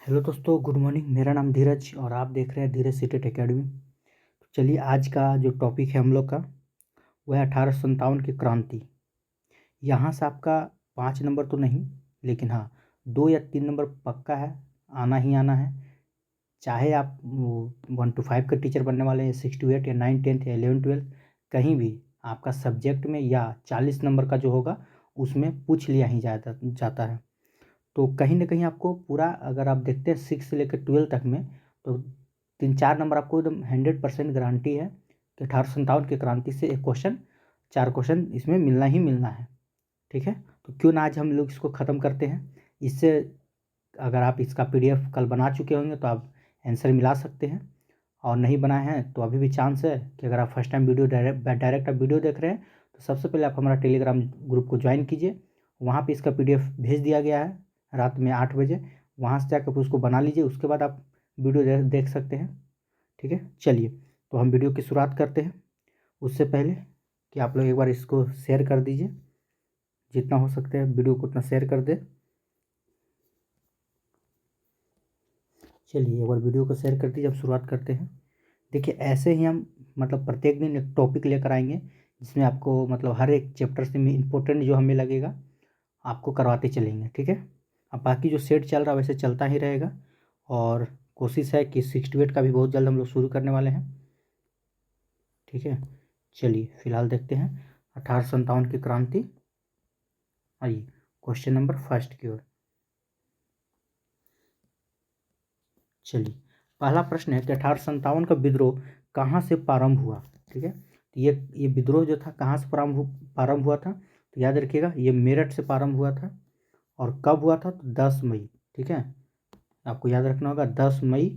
Hello दोस्तों, good morning. मेरा नाम धीरज और आप देख रहे हैं धीरज सीटेट एकेडमी। तो चलिए, आज का जो टॉपिक है हम लोग का वह है 1857 की क्रांति। यहाँ से आपका 5 नंबर तो नहीं, लेकिन हाँ 2 या 3 नंबर पक्का है, आना ही आना है। चाहे आप 1 to 5 का टीचर बनने वाले हैं, 6 to 8 या 9 10 या 11 12, कहीं भी आपका सब्जेक्ट में या 40 नंबर का जो होगा उसमें पूछ लिया ही जाता है। तो कहीं ना कहीं आपको पूरा, अगर आप देखते हैं 6 से लेकर 12 तक में, तो 3 4 नंबर आपको एकदम 100% गारंटी है कि 1857 की क्रांति से एक क्वेश्चन, 4 क्वेश्चन इसमें मिलना ही मिलना है। ठीक है, तो क्यों ना आज हम लोग इसको ख़त्म करते हैं। इससे अगर आप इसका PDF कल बना चुके होंगे तो आप आंसर मिला सकते हैं, और नहीं बनाए हैं तो अभी भी चांस है कि अगर आप फर्स्ट टाइम वीडियो डायरेक्ट आप वीडियो देख रहे हैं तो सबसे पहले आप हमारा टेलीग्राम ग्रुप को ज्वाइन कीजिए। वहाँ पे इसका PDF भेज दिया गया है रात में 8 बजे। वहाँ से जाकर उसको बना लीजिए, उसके बाद आप वीडियो देख सकते हैं। ठीक है, चलिए तो हम वीडियो की शुरुआत करते हैं। उससे पहले कि आप लोग एक बार इसको शेयर कर दीजिए, जितना हो सकता है वीडियो को उतना शेयर कर दें। चलिए एक बार वीडियो को शेयर कर दीजिए, अब शुरुआत करते हैं। देखिए, ऐसे ही हम मतलब प्रत्येक दिन एक टॉपिक लेकर आएंगे जिसमें आपको मतलब हर एक चैप्टर से इम्पोर्टेंट जो हमें लगेगा आपको करवाते चलेंगे। ठीक है, अब बाकी जो सेट चल रहा है वैसे चलता ही रहेगा, और कोशिश है कि 6 to 8 का भी बहुत जल्द हम लोग शुरू करने वाले हैं। ठीक है, चलिए फिलहाल देखते हैं 1857 की क्रांति। आइए क्वेश्चन नंबर फर्स्ट की ओर। चलिए, पहला प्रश्न है कि 1857 का विद्रोह कहाँ से प्रारंभ हुआ। ठीक है, तो ये विद्रोह जो था कहाँ से प्रारंभ हुआ था, तो याद रखिएगा ये मेरठ से प्रारंभ हुआ था। और कब हुआ था, तो 10 मई। ठीक है, आपको याद रखना होगा 10 मई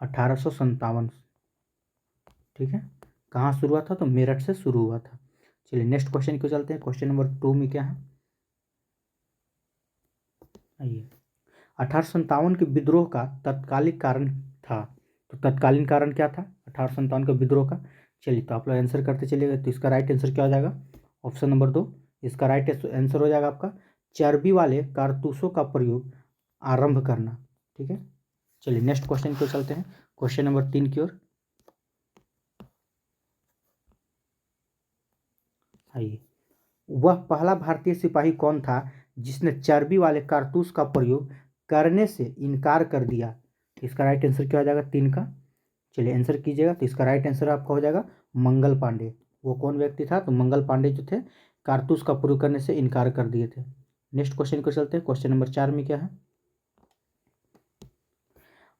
1857। ठीक है, कहाँ शुरू हुआ था, तो मेरठ से शुरू हुआ था। चलिए नेक्स्ट क्वेश्चन को चलते हैं। क्वेश्चन नंबर 2 में क्या है, आइए। 1857 के विद्रोह का तत्कालिक कारण था, तो तत्कालीन कारण क्या था 1857 के विद्रोह का। चलिए तो आप लोग आंसर करते चलिएगा। तो इसका राइट आंसर क्या हो जाएगा, ऑप्शन नंबर 2। इसका राइट आंसर हो जाएगा आपका चर्बी वाले कारतूसों का प्रयोग आरंभ करना। ठीक है, चलिए नेक्स्ट क्वेश्चन को चलते हैं। क्वेश्चन नंबर 3 की ओर आइए। वह पहला भारतीय सिपाही कौन था जिसने चर्बी वाले कारतूस का प्रयोग करने से इनकार कर दिया। इसका राइट आंसर क्या हो जाएगा 3 का। चलिए आंसर कीजिएगा। तो इसका राइट आंसर आपका हो जाएगा मंगल पांडे। वो कौन व्यक्ति था, तो मंगल पांडे जो थे कारतूस का प्रयोग करने से इनकार कर दिए थे। नेक्स्ट क्वेश्चन को चलते हैं। क्वेश्चन नंबर 4 में क्या है,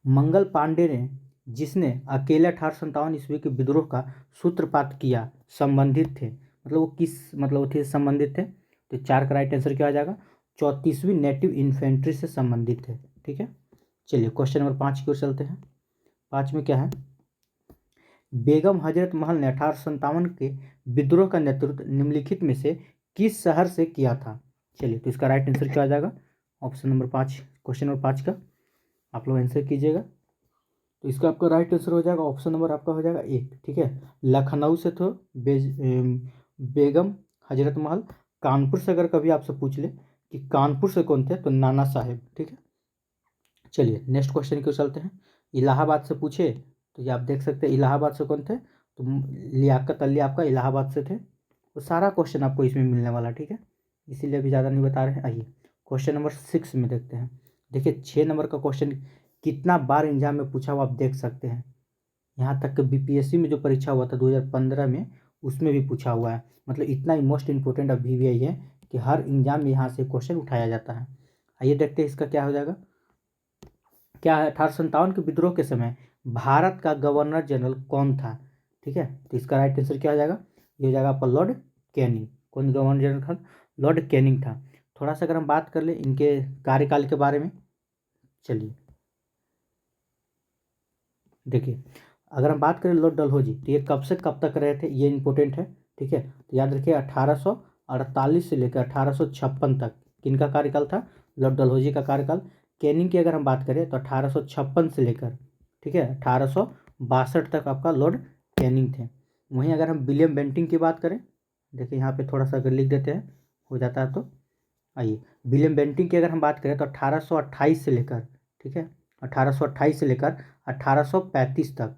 मंगल पांडे ने जिसने अकेले 1857 ईस्वी के विद्रोह का सूत्रपात किया संबंधित थे, मतलब वो किस मतलब थे संबंधित थे। तो 4 का राइट आंसर क्या आ जाएगा, 34वीं नेटिव इन्फेंट्री से संबंधित थे। ठीक है, चलिए क्वेश्चन नंबर 5 की ओर चलते हैं। 5 में क्या है, बेगम हजरत महल ने 1857 के विद्रोह का नेतृत्व निम्नलिखित में से किस शहर से किया था। चलिए तो इसका राइट आंसर क्या आ जाएगा, ऑप्शन नंबर 5, क्वेश्चन नंबर 5 का आप लोग आंसर कीजिएगा। तो इसका आपका राइट आंसर हो जाएगा ऑप्शन नंबर आपका हो जाएगा 1। ठीक है, लखनऊ से तो बेगम हजरत महल। कानपुर से अगर कभी आपसे पूछ ले कि कानपुर से कौन थे, तो नाना साहेब। ठीक है, चलिए नेक्स्ट क्वेश्चन की ओर चलते हैं। इलाहाबाद से पूछे तो ये आप देख सकते हैं इलाहाबाद से कौन थे, तो लियाकत अली आपका इलाहाबाद से थे। तो सारा क्वेश्चन आपको इसमें मिलने वाला। ठीक है, इसीलिए अभी ज़्यादा नहीं बता रहे हैं। आइए क्वेश्चन नंबर 6 में देखते हैं। देखिए 6 नंबर का क्वेश्चन कितना बार एग्जाम में पूछा हुआ आप देख सकते हैं। यहाँ तक कि BPSC में जो परीक्षा हुआ था 2015 में, उसमें भी पूछा हुआ है। मतलब इतना ही मोस्ट इंपॉर्टेंट अभी भी यही है कि हर एग्जाम में यहाँ से क्वेश्चन उठाया जाता है। आइए देखते हैं इसका क्या हो जाएगा। क्या है, 1857 के विद्रोह के समय भारत का गवर्नर जनरल कौन था। ठीक है, तो इसका राइट आंसर क्या हो जाएगा, ये हो जाएगा आपका लॉर्ड कैनिंग। कौन गवर्नर जनरल था, लॉर्ड कैनिंग था। थोड़ा सा अगर हम बात कर ले इनके कार्यकाल के बारे में, चलिए देखिए, अगर हम बात करें लॉर्ड डलहौजी, तो ये कब से कब तक रहे थे, ये इंपॉर्टेंट है। ठीक है, तो याद रखिए 1848 से लेकर 1856 तक किनका कार्यकाल था, लॉर्ड डलहौजी का कार्यकाल। कैनिंग की अगर हम बात करें तो 1856 से लेकर, ठीक है, 1862 तक आपका लॉर्ड कैनिंग थे। वहीं अगर हम विलियम बेंटिंग की बात करें, देखिए यहाँ पे थोड़ा सा अगर लिख देते हैं हो जाता है, तो आइए, विलियम बेंटिंक की अगर हम बात करें तो 1828 से लेकर, ठीक है, 1828 से लेकर 1835 तक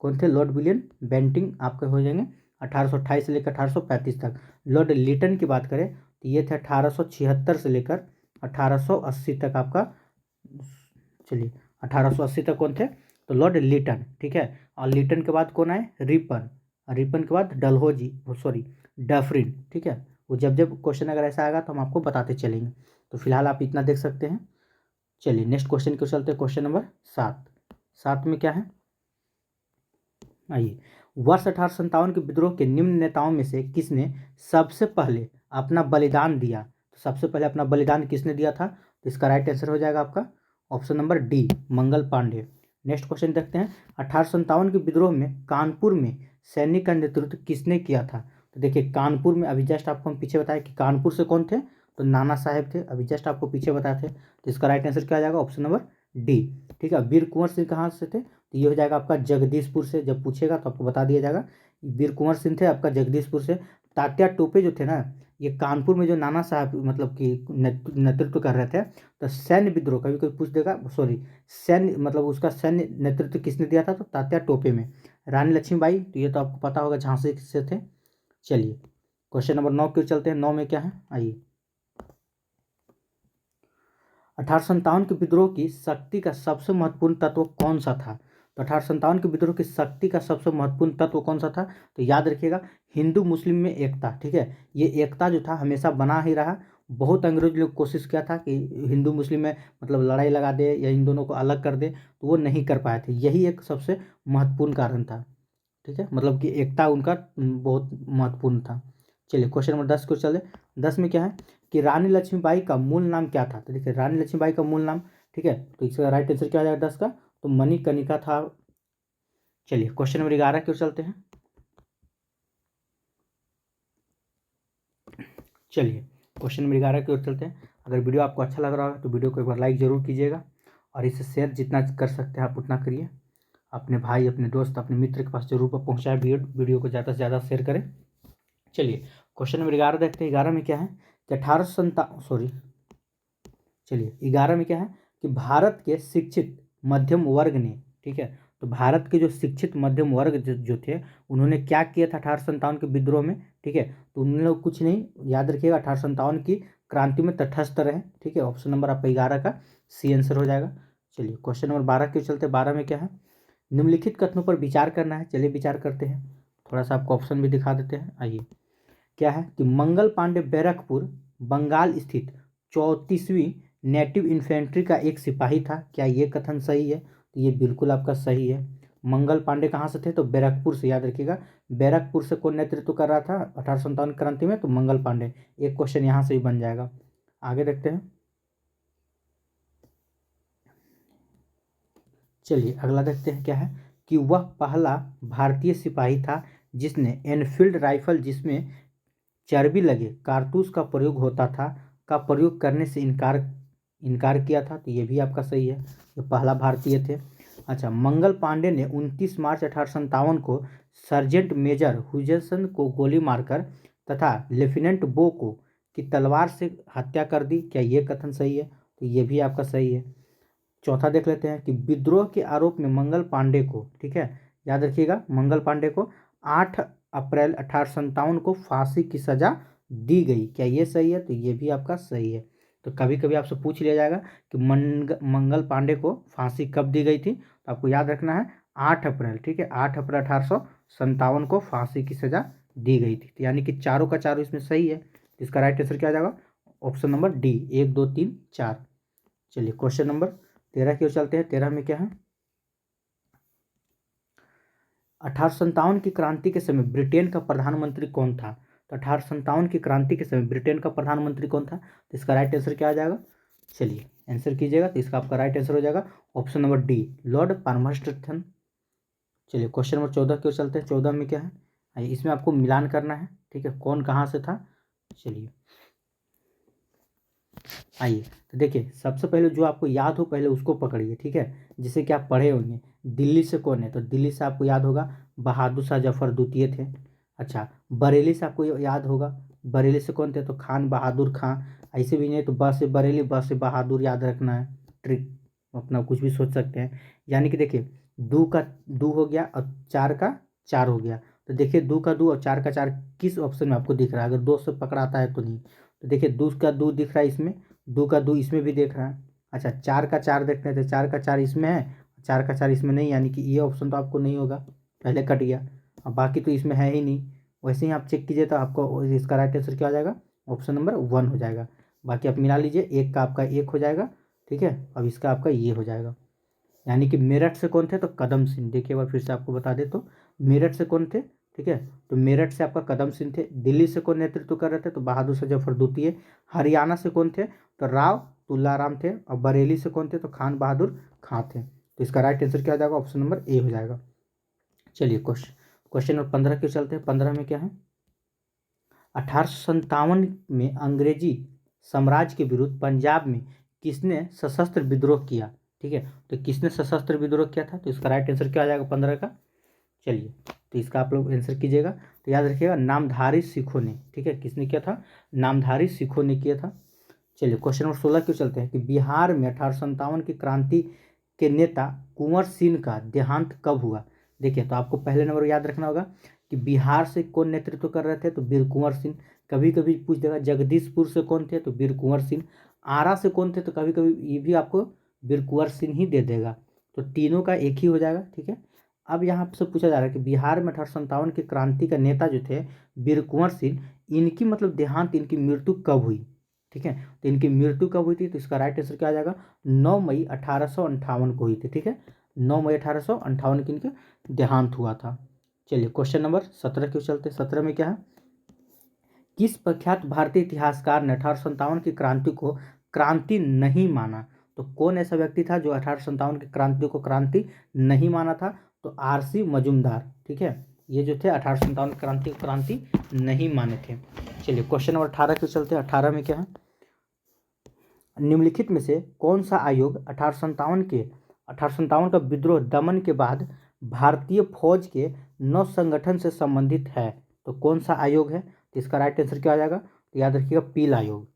कौन थे? लॉर्ड विलियम बेंटिंक आपके हो जाएंगे 1828 से लेकर 1835 तक। लॉर्ड लिटन की बात करें तो ये थे 1876 से लेकर 1880 तक आपका, चलिए 1880 तक कौन थे? तो लॉर्ड लिटन, ठीक है। और लिटन के बाद कौन आए? रिपन, और रिपन के बाद डलहौजी, सॉरी डफरिन, ठीक है। वो जब जब क्वेश्चन अगर ऐसा आएगा तो हम आपको बताते चलेंगे। तो फिलहाल आप इतना देख सकते हैं। चलिए नेक्स्ट क्वेश्चन को चलते हैं, क्वेश्चन नंबर 7। 7 में क्या है? आइए, वर्ष 1857 के विद्रोह के निम्न नेताओं में से किसने सबसे पहले अपना बलिदान दिया? तो सबसे पहले अपना बलिदान किसने दिया था? तो इसका राइट आंसर हो जाएगा आपका option number D, Mangal Pandey. Next question देखते हैं, 1857 के विद्रोह में कानपुर में सैनिक का नेतृत्व किसने किया था? तो देखिए कानपुर में, अभी जस्ट आपको हम पीछे बताया कि कानपुर से कौन थे? तो नाना साहेब थे, अभी जस्ट आपको पीछे बताए थे। तो इसका राइट आंसर क्या आ जाएगा? ऑप्शन नंबर डी, ठीक है। वीर कुंवर सिंह कहाँ से थे? तो ये हो जाएगा आपका जगदीशपुर से। जब पूछेगा तो आपको बता दिया जाएगा, वीर कुंवर सिंह थे आपका जगदीशपुर से। तात्या टोपे जो थे ना, ये कानपुर में जो नाना साहब मतलब कि नेतृत्व कर रहे थे, तो सैन्य विद्रोह, कभी कोई पूछ देगा, सॉरी सैन्य मतलब उसका सैन्य नेतृत्व किसने दिया था? तो तात्या टोपे में। रानी लक्ष्मीबाई, तो ये तो आपको पता होगा झांसी से थे। चलिए क्वेश्चन नंबर 9 क्यों चलते हैं। 9 में क्या है? आइए, 1857 के विद्रोह की शक्ति का सबसे महत्वपूर्ण तत्व कौन सा था? तो 1857 के विद्रोह की शक्ति का सबसे महत्वपूर्ण तत्व कौन सा था? तो याद रखिएगा, हिंदू मुस्लिम में एकता, ठीक है। ये एकता जो था हमेशा बना ही रहा। बहुत अंग्रेज लोग कोशिश किया था कि हिंदू मुस्लिम में मतलब लड़ाई लगा दे या इन दोनों को अलग कर दे, तो वो नहीं कर पाए थे। यही एक सबसे महत्वपूर्ण कारण था, ठीक है, मतलब कि एकता उनका बहुत महत्वपूर्ण था। चलिए क्वेश्चन नंबर 10 को चले। 10 में क्या है कि रानी लक्ष्मीबाई का मूल नाम क्या था? तो देखिए रानी लक्ष्मीबाई का मूल नाम, ठीक है, तो इसका राइट आंसर क्या आ जाएगा 10 का? तो मणिकर्णिका था। चलिए क्वेश्चन नंबर 11 की ओर चलते हैं। चलिए क्वेश्चन नंबर 11 की ओर चलते हैं। अगर वीडियो आपको अच्छा लग रहा हो तो वीडियो को एक बार लाइक जरूर कीजिएगा, और इसे शेयर जितना कर सकते हैं आप उतना करिए। अपने भाई, अपने दोस्त, अपने मित्र के पास जरूर पहुँचाएं, वीडियो को ज़्यादा से ज़्यादा शेयर करें। चलिए क्वेश्चन नंबर 11 देखते हैं। 11 में क्या है कि 11 में क्या है कि भारत के शिक्षित मध्यम वर्ग ने, ठीक है, तो भारत के जो शिक्षित मध्यम वर्ग जो थे उन्होंने क्या किया था 1857 के विद्रोह में, ठीक है। तो उन लोग कुछ नहीं, याद रखिएगा 1857 की क्रांति में तटस्थ रहे, ठीक है। ऑप्शन नंबर आपका 11 का सी आंसर हो जाएगा। चलिए क्वेश्चन नंबर 12 के चलते। 12 में क्या है? निम्नलिखित कथनों पर विचार करना है। चलिए विचार करते हैं, थोड़ा सा आपको ऑप्शन भी दिखा देते हैं। आइए, क्या है कि मंगल पांडे बैरकपुर बंगाल स्थित 34वीं नेटिव इन्फेंट्री का एक सिपाही था। क्या ये कथन सही है? तो ये बिल्कुल आपका सही है। मंगल पांडे कहाँ से थे? तो बैरकपुर से, याद रखिएगा। बैरकपुर से कौन नेतृत्व कर रहा था 1857 क्रांति में? तो मंगल पांडे। एक क्वेश्चन यहाँ से भी बन जाएगा। आगे देखते हैं। चलिए अगला देखते हैं, क्या है कि वह पहला भारतीय सिपाही था जिसने एनफील्ड राइफल, जिसमें चर्बी लगे कारतूस का प्रयोग होता था, का प्रयोग करने से इनकार किया था। तो ये भी आपका सही है, ये पहला भारतीय थे। अच्छा, मंगल पांडे ने 29 मार्च 1857 को सर्जेंट मेजर हुजसन को गोली मारकर तथा लेफ्टिनेंट बो को की तलवार से हत्या कर दी। क्या ये कथन सही है? तो ये भी आपका सही है। चौथा देख लेते हैं कि विद्रोह के आरोप में मंगल पांडे को, ठीक है, याद रखिएगा, मंगल पांडे को 8 अप्रैल 1857 को फांसी की सजा दी गई। क्या ये सही है? तो ये भी आपका सही है। तो कभी कभी आपसे पूछ लिया जाएगा कि मंगल पांडे को फांसी कब दी गई थी, तो आपको याद रखना है 8 अप्रैल, ठीक है, 8 अप्रैल 1857 को फांसी की सजा दी गई थी। तो यानी कि चारों का चारों इसमें सही है। इसका राइट आंसर क्या आ जाएगा? Option number D, 1 2 3 4। चलिए क्वेश्चन नंबर 13 की ओर चलते हैं। 13 में क्या है? 1857 की क्रांति के समय ब्रिटेन का प्रधानमंत्री कौन था? तो 1857 की क्रांति के समय ब्रिटेन का प्रधानमंत्री कौन था? तो इसका राइट आंसर क्या आ जाएगा? चलिए आंसर कीजिएगा, तो इसका आपका राइट आंसर हो जाएगा ऑप्शन नंबर डी, लॉर्ड पाल्मर्स्टन। चलिए क्वेश्चन नंबर 14 की ओर चलते हैं। 14 में क्या है? इसमें आपको मिलान करना है, ठीक है, कौन कहाँ से था। चलिए आइए, तो देखिए सबसे पहले जो आपको याद हो पहले उसको पकड़िए, ठीक है, जिसे कि आप पढ़े होंगे। दिल्ली से कौन है? तो दिल्ली से आपको याद होगा बहादुर शाह जफर द्वितीय थे। अच्छा, बरेली से आपको याद होगा, बरेली से कौन थे? तो खान बहादुर खां। ऐसे भी नहीं तो ब से बरेली, ब से बहादुर याद रखना है, ट्रिक अपना कुछ भी सोच सकते हैं। यानी कि देखिए दो का दो हो गया और चार का चार हो गया, तो देखिए दो का दो और चार का चार किस ऑप्शन में आपको दिख रहा है, अगर दो से पकड़ाता है तो नहीं, तो देखिए दो का दो दिख रहा है इसमें, दो का दो इसमें भी दिख रहा है। अच्छा चार का चार देखते हैं, तो चार का चार इसमें है, चार का चार इसमें नहीं, यानी कि ये ऑप्शन तो आपको नहीं होगा, पहले कट गया। अब बाकी तो इसमें है ही नहीं, वैसे ही आप चेक कीजिए तो आपको इसका राइट आंसर क्या हो जाएगा, ऑप्शन नंबर 1 हो जाएगा। बाकी आप मिला लीजिए, एक का आपका एक हो जाएगा, ठीक है, अब इसका आपका ये हो जाएगा। यानी कि मेरठ से कौन थे, तो कदम सिंह। देखिए एक बार फिर से आपको बता दे तो मेरठ से कौन थे, ठीक है, तो मेरठ से आपका कदम सिंह थे। दिल्ली से कौन नेतृत्व कर रहे थे, तो बहादुर शाह जफर द्वितीय। हरियाणा से कौन थे, तो राव तुल्लाराम थे। और बरेली से कौन थे, तो खान बहादुर खां थे। तो इसका राइट आंसर क्या हो जाएगा, ऑप्शन नंबर ए हो जाएगा। चलिए क्वेश्चन नंबर 15 क्यों चलते हैं। 15 में क्या है, 1857 में अंग्रेजी साम्राज्य के विरुद्ध पंजाब में किसने सशस्त्र विद्रोह किया, ठीक है, तो किसने सशस्त्र विद्रोह किया था, तो इसका राइट आंसर क्या आ जाएगा 15 का। चलिए तो इसका आप लोग आंसर कीजिएगा, तो याद रखिएगा नामधारी सिखों ने, ठीक है, किसने किया था, नामधारी सिखों ने किया था। चलिए क्वेश्चन नंबर 16 क्यों चलते हैं कि बिहार में 1857 की क्रांति के नेता कुंवर सिंह का देहांत कब हुआ। देखिए तो आपको पहले नंबर याद रखना होगा कि बिहार से कौन नेतृत्व कर रहे थे, तो वीर कुंवर सिंह। कभी कभी पूछ देगा जगदीशपुर से कौन थे, तो वीर कुंवर सिंह। आरा से कौन थे, तो कभी कभी ये भी आपको वीर कुंवर सिंह ही दे देगा, तो तीनों का एक ही हो जाएगा, ठीक है। अब यहाँ से पूछा जा रहा है कि बिहार में 1857 की क्रांति का नेता जो थे वीर कुंवर सिंह, इनकी मतलब देहांत, इनकी मृत्यु कब हुई, ठीक है, तो इनकी मृत्यु कब हुई थी, तो इसका राइट आंसर क्या आ जाएगा, 9 मई 1858 को हुई थी, ठीक है, 9 मई 1858 की इनके देहांत हुआ था। चलिए क्वेश्चन नंबर 17 क्यों चलते हैं। 17 में क्या है, किस प्रख्यात भारतीय इतिहासकार ने 1857 की क्रांति को क्रांति नहीं माना, तो कौन ऐसा व्यक्ति था जो 1857 की क्रांति को क्रांति नहीं माना था, तो आरसी मजूमदार, ठीक है, ये जो थे 1857 क्रांति को क्रांति नहीं माने थे। चलिए क्वेश्चन नंबर 18 क्यों चलते हैं। 18 में क्या है, निम्नलिखित में से कौन सा आयोग 1857 का विद्रोह दमन के बाद भारतीय फौज के नव संगठन से संबंधित है, तो कौन सा आयोग है, तो इसका राइट आंसर क्या आ जाएगा, तो याद रखिएगा पील आयोग।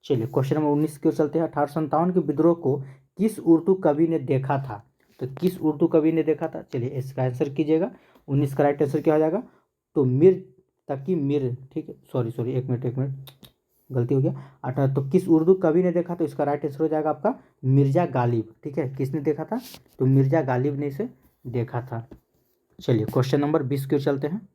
चलिए क्वेश्चन नंबर 19 क्यों चलते हैं। 1857 के विद्रोह को किस उर्दू कवि ने देखा था, तो किस उर्दू कवि ने देखा था, चलिए इसका आंसर कीजिएगा। 19 का राइट आंसर क्या हो जाएगा, तो मीर तकी मीर, ठीक है, सॉरी एक मिनट गलती हो गया। 18 तो किस उर्दू कवि ने देखा, तो इसका राइट आंसर हो जाएगा आपका मिर्जा गालिब, ठीक है, किसने देखा था, तो मिर्जा गालिब ने इसे देखा था। चलिए क्वेश्चन नंबर 20 क्यों चलते हैं।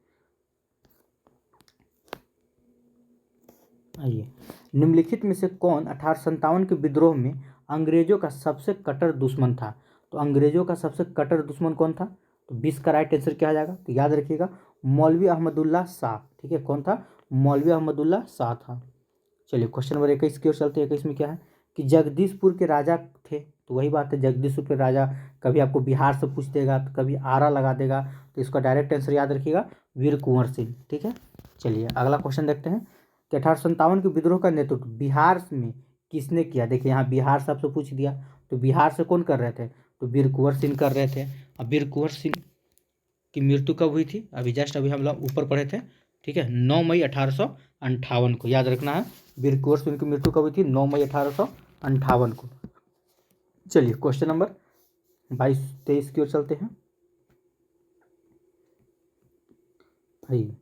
आइए, निम्नलिखित में से कौन 1857 के विद्रोह में अंग्रेजों का सबसे कट्टर दुश्मन था, तो अंग्रेजों का सबसे कट्टर दुश्मन कौन था, तो 20 का राइट आंसर क्या आ जाएगा, तो याद रखिएगा मौलवी अहमदुल्ला शाह, ठीक है, कौन था, मौलवी अहमदुल्ला शाह था। चलिए क्वेश्चन नंबर 21 की ओर चलते हैं। 21 में क्या है कि जगदीशपुर के राजा थे, तो वही बात है, जगदीशपुर के राजा कभी आपको बिहार से पूछ देगा, तो कभी आरा लगा देगा, तो इसका डायरेक्ट आंसर याद रखिएगा वीर कुंवर सिंह, ठीक है। चलिए अगला क्वेश्चन देखते हैं कि 1857 के विद्रोह का नेतृत्व बिहार में किसने किया। देखिए यहाँ बिहार से आपसे पूछ दिया, तो बिहार से कौन कर रहे थे, तो वीर कुंवर सिंह कर रहे थे। अब वीर कुंवर सिंह की मृत्यु कब हुई थी, अभी हम लोग ऊपर पढ़े थे, ठीक है, 9 मई 1858 को, याद रखना है वीर कुंवर सिंह की मृत्यु कब हुई थी, 9 मई 1858 को। चलिए क्वेश्चन नंबर 22-23 की ओर चलते हैं। आइए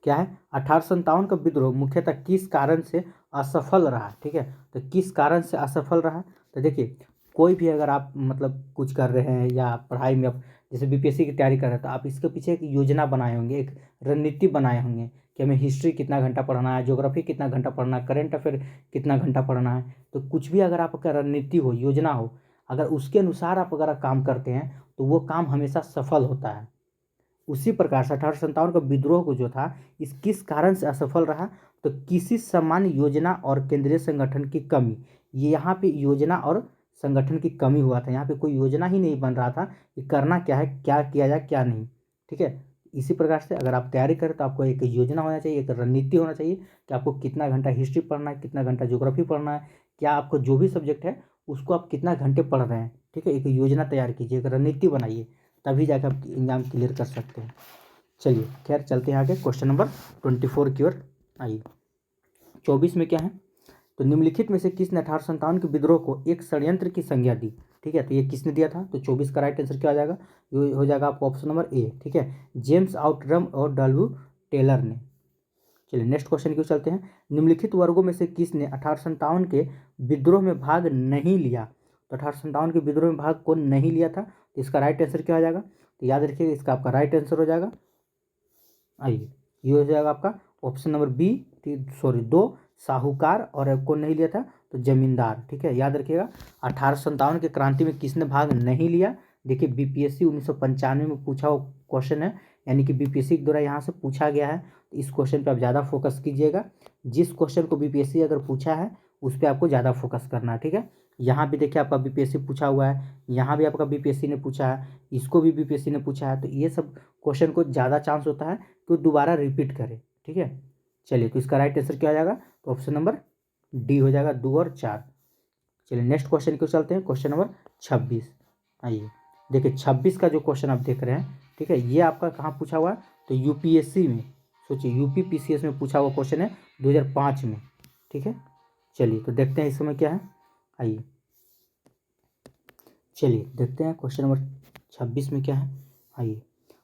क्या है, 1857 का विद्रोह मुख्यतः किस कारण से असफल रहा, ठीक है, तो किस कारण से असफल रहा, तो देखिए कोई भी अगर आप मतलब कुछ कर रहे हैं या पढ़ाई में आप जैसे बीपीएससी की तैयारी कर रहे हैं, तो आप इसके पीछे एक योजना बनाए होंगे, एक रणनीति बनाए होंगे कि हमें हिस्ट्री कितना घंटा पढ़ना है, ज्योग्राफी कितना घंटा पढ़ना है, करेंट अफेयर कितना घंटा पढ़ना है। तो कुछ भी अगर आपका रणनीति हो, योजना हो, अगर उसके अनुसार आप अगर काम करते हैं तो वो काम हमेशा सफल होता है। उसी प्रकार से 1857 का विद्रोह को जो था इस किस कारण से असफल रहा, तो किसी सामान्य योजना और केंद्रीय संगठन की कमी। ये यहाँ पे योजना और संगठन की कमी हुआ था, यहाँ पे कोई योजना ही नहीं बन रहा था कि करना क्या है, क्या किया जाए क्या नहीं, ठीक है। इसी प्रकार से अगर आप तैयारी करें तो आपको एक योजना होना चाहिए, एक रणनीति होना चाहिए कि आपको कितना घंटा हिस्ट्री पढ़ना है, कितना घंटा ज्योग्राफी पढ़ना है, क्या आपको जो भी सब्जेक्ट है उसको आप कितना घंटे पढ़ रहे हैं, ठीक है, एक योजना तैयार कीजिए, एक रणनीति बनाइए, तभी जाकर आप एग्जाम क्लियर कर सकते हैं। चलिए खैर चलते हैं आगे, क्वेश्चन नंबर 24 की ओर। आइए 24 में क्या है, तो निम्नलिखित में से किसने 1857 के विद्रोह को एक षड्यंत्र की संज्ञा दी। ठीक है, तो ये किसने दिया था, तो 24 का राइट आंसर क्या हो जाएगा, ये हो जाएगा आपका ऑप्शन नंबर ए। ठीक है, जेम्स आउटरम और डब्ल्यू टेलर ने। चलिए नेक्स्ट क्वेश्चन की ओर चलते हैं। निम्नलिखित वर्गों में से किसने 1857 के विद्रोह में भाग नहीं लिया, तो 1857 के विद्रोह में भाग कौन नहीं लिया था, तो इसका राइट आंसर क्या हो जाएगा, तो याद रखिएगा इसका आपका राइट आंसर हो जाएगा, आइए ये हो जाएगा आपका ऑप्शन नंबर बी, सॉरी 2 साहूकार, और कौन नहीं लिया था, तो जमींदार। ठीक है, याद रखिएगा 1857 के क्रांति में किसने भाग नहीं लिया। देखिए बीपीएससी 1995 में पूछा हुआ क्वेश्चन है, यानी कि बीपीएससी के द्वारा यहाँ से पूछा गया है, तो इस क्वेश्चन पे आप ज़्यादा फोकस कीजिएगा। जिस क्वेश्चन को बीपीएससी अगर पूछा है उस पर आपको ज़्यादा फोकस करना है। ठीक है, यहाँ भी देखिए आपका बीपीएससी पूछा हुआ है, यहाँ भी आपका बीपीएससी ने पूछा है, इसको भी बीपीएससी ने पूछा है, तो ये सब क्वेश्चन को ज़्यादा चांस होता है कि दोबारा रिपीट करे। ठीक है, चलिए तो इसका राइट आंसर क्या हो जाएगा, तो ऑप्शन नंबर डी हो जाएगा 2 और 4। चलिए नेक्स्ट क्वेश्चन की ओर चलते हैं, क्वेश्चन नंबर 26। आइए देखिए 26 का जो क्वेश्चन आप देख रहे हैं, ठीक है, ये आपका कहाँ पूछा हुआ है, तो यूपीएससी में, सोचिए यूपी पीसीएस में पूछा हुआ क्वेश्चन है 2005 में। ठीक है, चलिए तो देखते हैं इस समय क्या है, आइए चलिए देखते हैं क्वेश्चन नंबर 26 में क्या है। आइए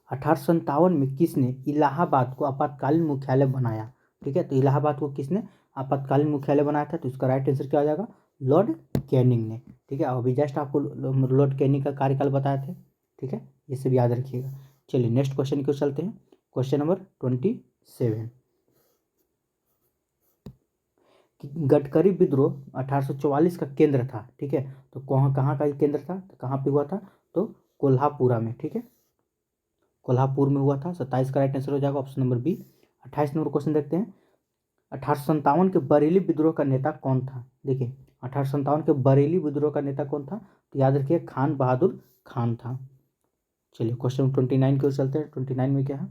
1857 में किसने इलाहाबाद को आपातकालीन मुख्यालय बनाया। ठीक है, तो इलाहाबाद को किसने आपातकालीन मुख्यालय बनाया था, तो इसका राइट आंसर क्या हो जाएगा, लॉर्ड कैनिंग ने। ठीक है, अभी जस्ट आपको लॉर्ड कैनिंग का कार्यकाल बताए थे। ठीक है, ये सब याद रखिएगा। चलिए नेक्स्ट क्वेश्चन की ओर चलते हैं, क्वेश्चन नंबर 27। गडकरी विद्रोह 1844 का केंद्र था। ठीक है, तो कहाँ कहाँ का केंद्र था, तो कहाँ पे हुआ था, तो कोल्हापुरा में। ठीक है, कोल्हापुर में हुआ था। 27 का राइट आंसर हो जाएगा option number B. 28 number question देखते हैं। 1857 के बरेली विद्रोह का नेता कौन था। देखिए 1857 के बरेली विद्रोह का नेता कौन था, तो याद रखिए खान बहादुर खान था। चलिए क्वेश्चन 29 की ओर चलते हैं। 29 में क्या है,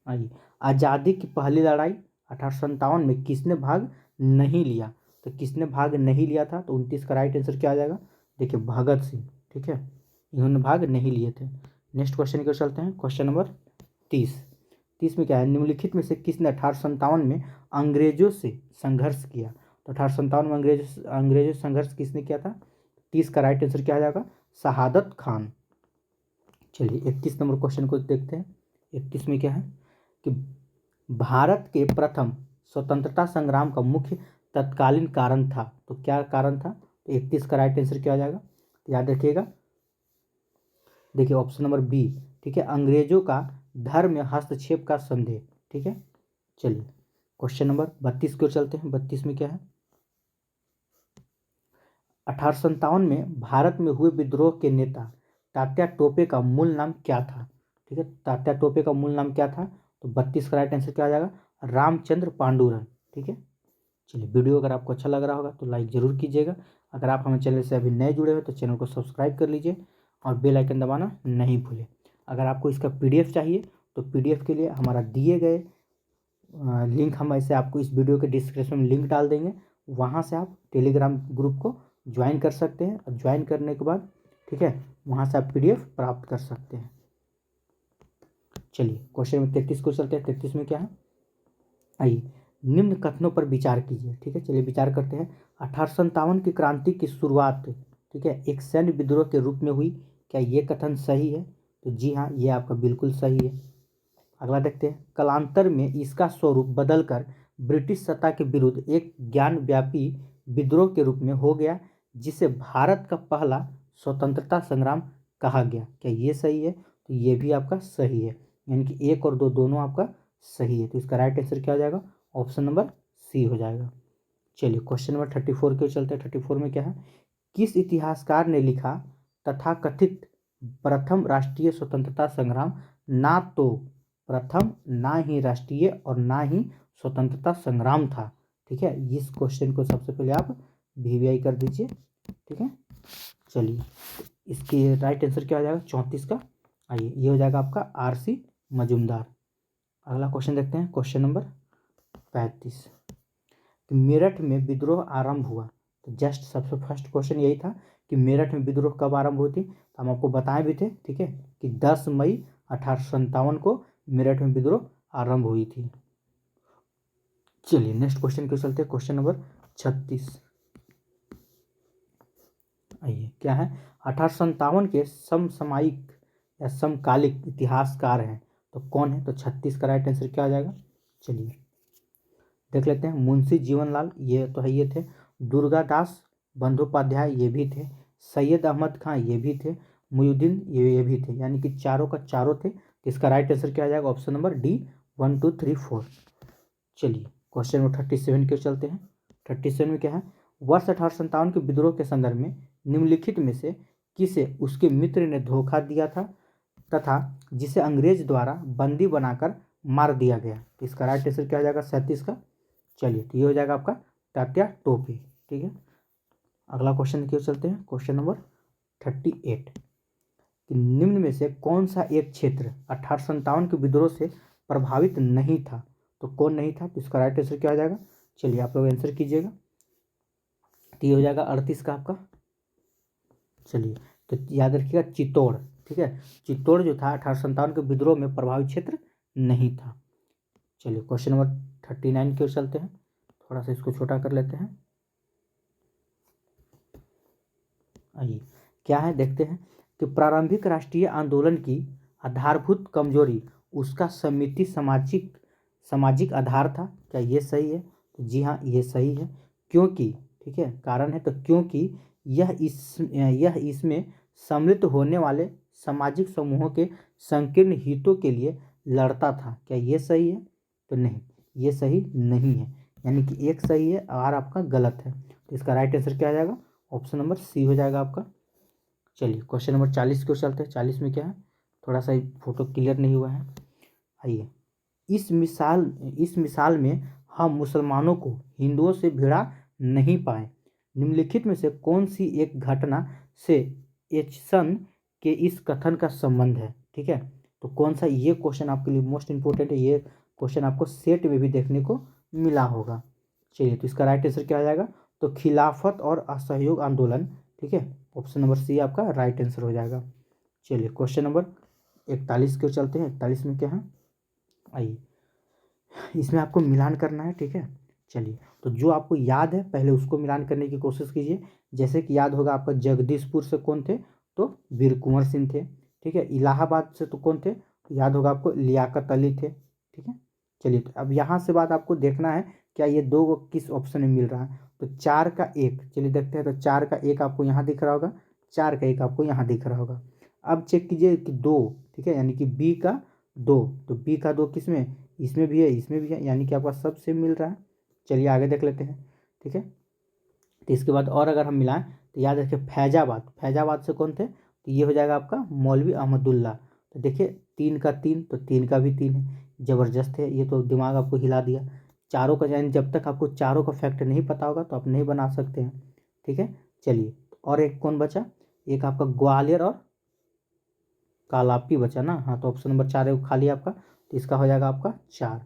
आइए आज़ादी की पहली लड़ाई 1857 में किसने भाग नहीं लिया, तो किसने भाग नहीं लिया था, तो 29 का राइट आंसर क्या आ जाएगा, देखिए भगत सिंह। ठीक है, इन्होंने भाग नहीं लिए थे। नेक्स्ट क्वेश्चन की ओर चलते हैं, क्वेश्चन नंबर 30 में क्या है, निम्नलिखित में से किसने 1857 में अंग्रेजों से संघर्ष किया, तो 1857 में अंग्रेजों से संघर्ष किसने किया था। 30 का राइट आंसर क्या आ जाएगा, शहादत खान। चलिए 31 नंबर क्वेश्चन को देखते हैं। 31 में क्या है कि भारत के प्रथम स्वतंत्रता संग्राम का मुख्य तत्कालीन कारण था, तो क्या कारण था, तो 31 का राइट आंसर क्या आ जाएगा, तो याद रखिएगा देखिए ऑप्शन नंबर बी। ठीक है, अंग्रेजों का धर्म में हस्तक्षेप का संदेह। ठीक है, चलिए क्वेश्चन नंबर 32 की ओर चलते हैं। 32 में क्या है, 1857 में भारत में हुए विद्रोह के नेता तात्या टोपे का मूल नाम क्या था। ठीक है, तात्या टोपे का मूल नाम क्या था, तो 32 का राइट आंसर क्या आ जाएगा, रामचंद्र पांडुरंग। ठीक है, चलिए वीडियो अगर आपको अच्छा लग रहा होगा तो लाइक ज़रूर कीजिएगा। अगर आप हमारे चैनल से अभी नए जुड़े हो तो चैनल को सब्सक्राइब कर लीजिए और बेल आइकन दबाना नहीं भूलें। अगर आपको इसका पीडीएफ चाहिए तो पीडीएफ के लिए हमारा दिए गए लिंक, हम ऐसे आपको इस वीडियो के डिस्क्रिप्शन में लिंक डाल देंगे, वहाँ से आप टेलीग्राम ग्रुप को ज्वाइन कर सकते हैं, और ज्वाइन करने के बाद ठीक है वहाँ से आप पीडीएफ प्राप्त कर सकते हैं। चलिए क्वेश्चन में 33 को चलते हैं। 33 में क्या है, आइए निम्न कथनों पर विचार कीजिए। ठीक है, चलिए विचार करते हैं। 1857 की क्रांति की शुरुआत ठीक है एक सैन्य विद्रोह के रूप में हुई, क्या ये कथन सही है, तो जी हाँ ये आपका बिल्कुल सही है। अगला देखते हैं, कालांतर में इसका स्वरूप बदलकर ब्रिटिश सत्ता के विरुद्ध एक ज्ञानव्यापी विद्रोह के रूप में हो गया, जिसे भारत का पहला स्वतंत्रता संग्राम कहा गया, क्या ये सही है, तो ये भी आपका सही है, यानी कि 1 और 2 दोनों आपका सही है। तो इसका राइट आंसर क्या हो जाएगा, ऑप्शन नंबर सी हो जाएगा। चलिए क्वेश्चन नंबर 34 के चलते हैं। 34 में क्या है, किस इतिहासकार ने लिखा तथाकथित प्रथम राष्ट्रीय स्वतंत्रता संग्राम ना तो प्रथम, ना ही राष्ट्रीय और ना ही स्वतंत्रता संग्राम था। ठीक है, इस क्वेश्चन को सबसे पहले आप वीवीआई कर दीजिए। ठीक है, चलिए इसकी राइट आंसर क्या हो जाएगा 34 का, आइए ये हो जाएगा आपका आरसी मजूमदार। अगला क्वेश्चन देखते हैं, क्वेश्चन नंबर 35। मेरठ में विद्रोह आरंभ हुआ, तो जस्ट सबसे फर्स्ट क्वेश्चन यही था कि मेरठ में विद्रोह कब आरंभ हुई थी, तो हम आपको बताए भी थे। ठीक है, कि 10 मई 1857 को मेरठ में विद्रोह आरंभ हुई थी। चलिए नेक्स्ट क्वेश्चन क्यों चलते हैं, क्वेश्चन नंबर 36। आइए क्या है, 1857 के समसामयिक या समकालिक इतिहासकार हैं तो कौन है, तो 36 का राइट आंसर क्या आ जाएगा। चलिए देख लेते हैं। मुंशी जीवनलाल ये तो है, ये थे। दुर्गादास बंदोपाध्याय ये भी थे। सैयद अहमद खां ये भी थे। मुहिउद्दीन ये भी थे, यानी कि चारों का चारों थे। तो इसका राइट आंसर क्या आ जाएगा, ऑप्शन नंबर डी 1 2 3 4। चलिए क्वेश्चन नंबर 37 के चलते हैं। 37 में क्या है, वर्ष 1857 के विद्रोह के संदर्भ में निम्नलिखित में से किसे उसके मित्र ने धोखा दिया था तथा जिसे अंग्रेज द्वारा बंदी बनाकर मार दिया गया। तो इसका राइट आंसर क्या हो जाएगा, 37 का। चलिए तो ये हो जाएगा आपका तात्या टोपे। ठीक है, अगला क्वेश्चन क्यों चलते हैं, क्वेश्चन नंबर 38 कि निम्न में से कौन सा एक क्षेत्र 1857 के विद्रोह से प्रभावित नहीं था। तो कौन नहीं था, तो इसका राइट आंसर क्या हो जाएगा। चलिए आप लोग आंसर कीजिएगा। तो ये हो जाएगा 38 का आपका। चलिए तो याद रखिएगा चित्तौड़। ठीक है, चित्तौड़ जो था 1857 के विद्रोह में प्रभावित क्षेत्र नहीं था। चलिए क्वेश्चन नंबर 39 की ओर चलते हैं। थोड़ा सा इसको छोटा कर लेते हैं। आइए क्या है देखते हैं कि प्रारंभिक राष्ट्रीय आंदोलन की आधारभूत कमजोरी उसका समिति सामाजिक आधार था। क्या ये सही है, तो जी हाँ ये सही है। क्योंकि ठीक है, कारण है तो क्योंकि यह इसमें सम्मिलित होने वाले सामाजिक समूहों के संकीर्ण हितों के लिए लड़ता था। क्या ये सही है, तो नहीं ये सही नहीं है, यानी कि एक सही है और आपका गलत है। तो इसका राइट आंसर क्या आ जाएगा, ऑप्शन नंबर सी हो जाएगा आपका। चलिए क्वेश्चन नंबर 40 की ओर चलते हैं। 40 में क्या है, थोड़ा सा फोटो क्लियर नहीं हुआ है। आइए इस मिसाल में हम मुसलमानों को हिंदुओं से भिड़ा नहीं पाए। निम्नलिखित में से कौन सी एक घटना से एचसन के इस कथन का संबंध है। ठीक है, तो कौन सा, ये क्वेश्चन आपके लिए मोस्ट इंपोर्टेंट है। ये क्वेश्चन आपको सेट में भी देखने को मिला होगा। चलिए तो इसका राइट आंसर क्या आ जाएगा, तो खिलाफत और असहयोग आंदोलन। ठीक है, ऑप्शन नंबर सी आपका राइट आंसर हो जाएगा। चलिए क्वेश्चन नंबर 41 के चलते हैं। 41 में क्या है, आइए इसमें आपको मिलान करना है। ठीक है, चलिए तो जो आपको याद है पहले उसको मिलान करने की कोशिश कीजिए। जैसे कि याद होगा आपका जगदीशपुर से कौन थे, तो वीर कुंवर सिंह थे। ठीक है, इलाहाबाद से तो कौन थे, तो याद होगा आपको लियाकत अली थे। ठीक है, चलिए तो अब यहाँ से बात आपको देखना है क्या ये दो को किस ऑप्शन में मिल रहा है। तो 4 का 1, चलिए देखते हैं। तो 4 का 1 आपको यहाँ दिख रहा होगा, 4 का 1 आपको यहाँ दिख रहा होगा। अब चेक कीजिए कि 2, ठीक है, यानी कि बी का 2, तो बी का 2 किस में, इसमें भी है इसमें भी है, यानी कि आपका सब सेम मिल रहा है। चलिए आगे देख लेते हैं। ठीक है, तो इसके बाद और अगर हम मिलाएं तो याद रखिए फैजाबाद से कौन थे, तो ये हो जाएगा आपका मौलवी अहमदुल्ला। तो देखिए 3 का 3, तो 3 का भी 3 है। ज़बरदस्त है, ये तो दिमाग आपको हिला दिया। चारों का, यानी जब तक आपको चारों का फैक्ट नहीं पता होगा तो आप नहीं बना सकते हैं। ठीक है, चलिए और एक कौन बचा, एक आपका ग्वालियर और कालापी बचा ना। हाँ, तो ऑप्शन नंबर 4 है वो खाली आपका, तो इसका हो जाएगा आपका 4।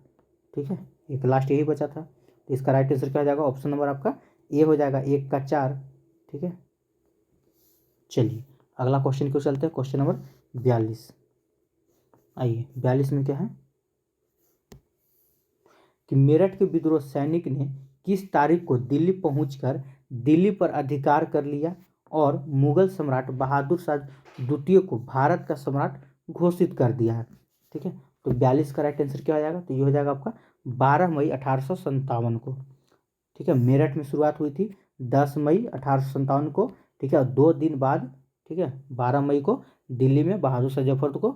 ठीक है, एक लास्ट यही बचा था, तो इसका राइट आंसर क्या हो जाएगा, ऑप्शन नंबर आपका ए हो जाएगा, 1 का 4। ठीक है, चलिए अगला क्वेश्चन क्यों चलते हैं, क्वेश्चन नंबर 42। आइए 42 में क्या है कि मेरठ के विद्रोह सैनिक ने किस तारीख को दिल्ली पहुंचकर दिल्ली पर अधिकार कर लिया और मुगल सम्राट बहादुर शाह द्वितीय को भारत का सम्राट घोषित कर दिया है। ठीक है, तो 42 का राइट आंसर क्या हो जाएगा, तो ये हो जाएगा आपका 12 मई 1857 को। ठीक है, मेरठ में शुरुआत हुई थी 10 मई 1857 को। ठीक है, 2 दिन बाद ठीक है 12 मई को दिल्ली में बहादुर शाह जफर को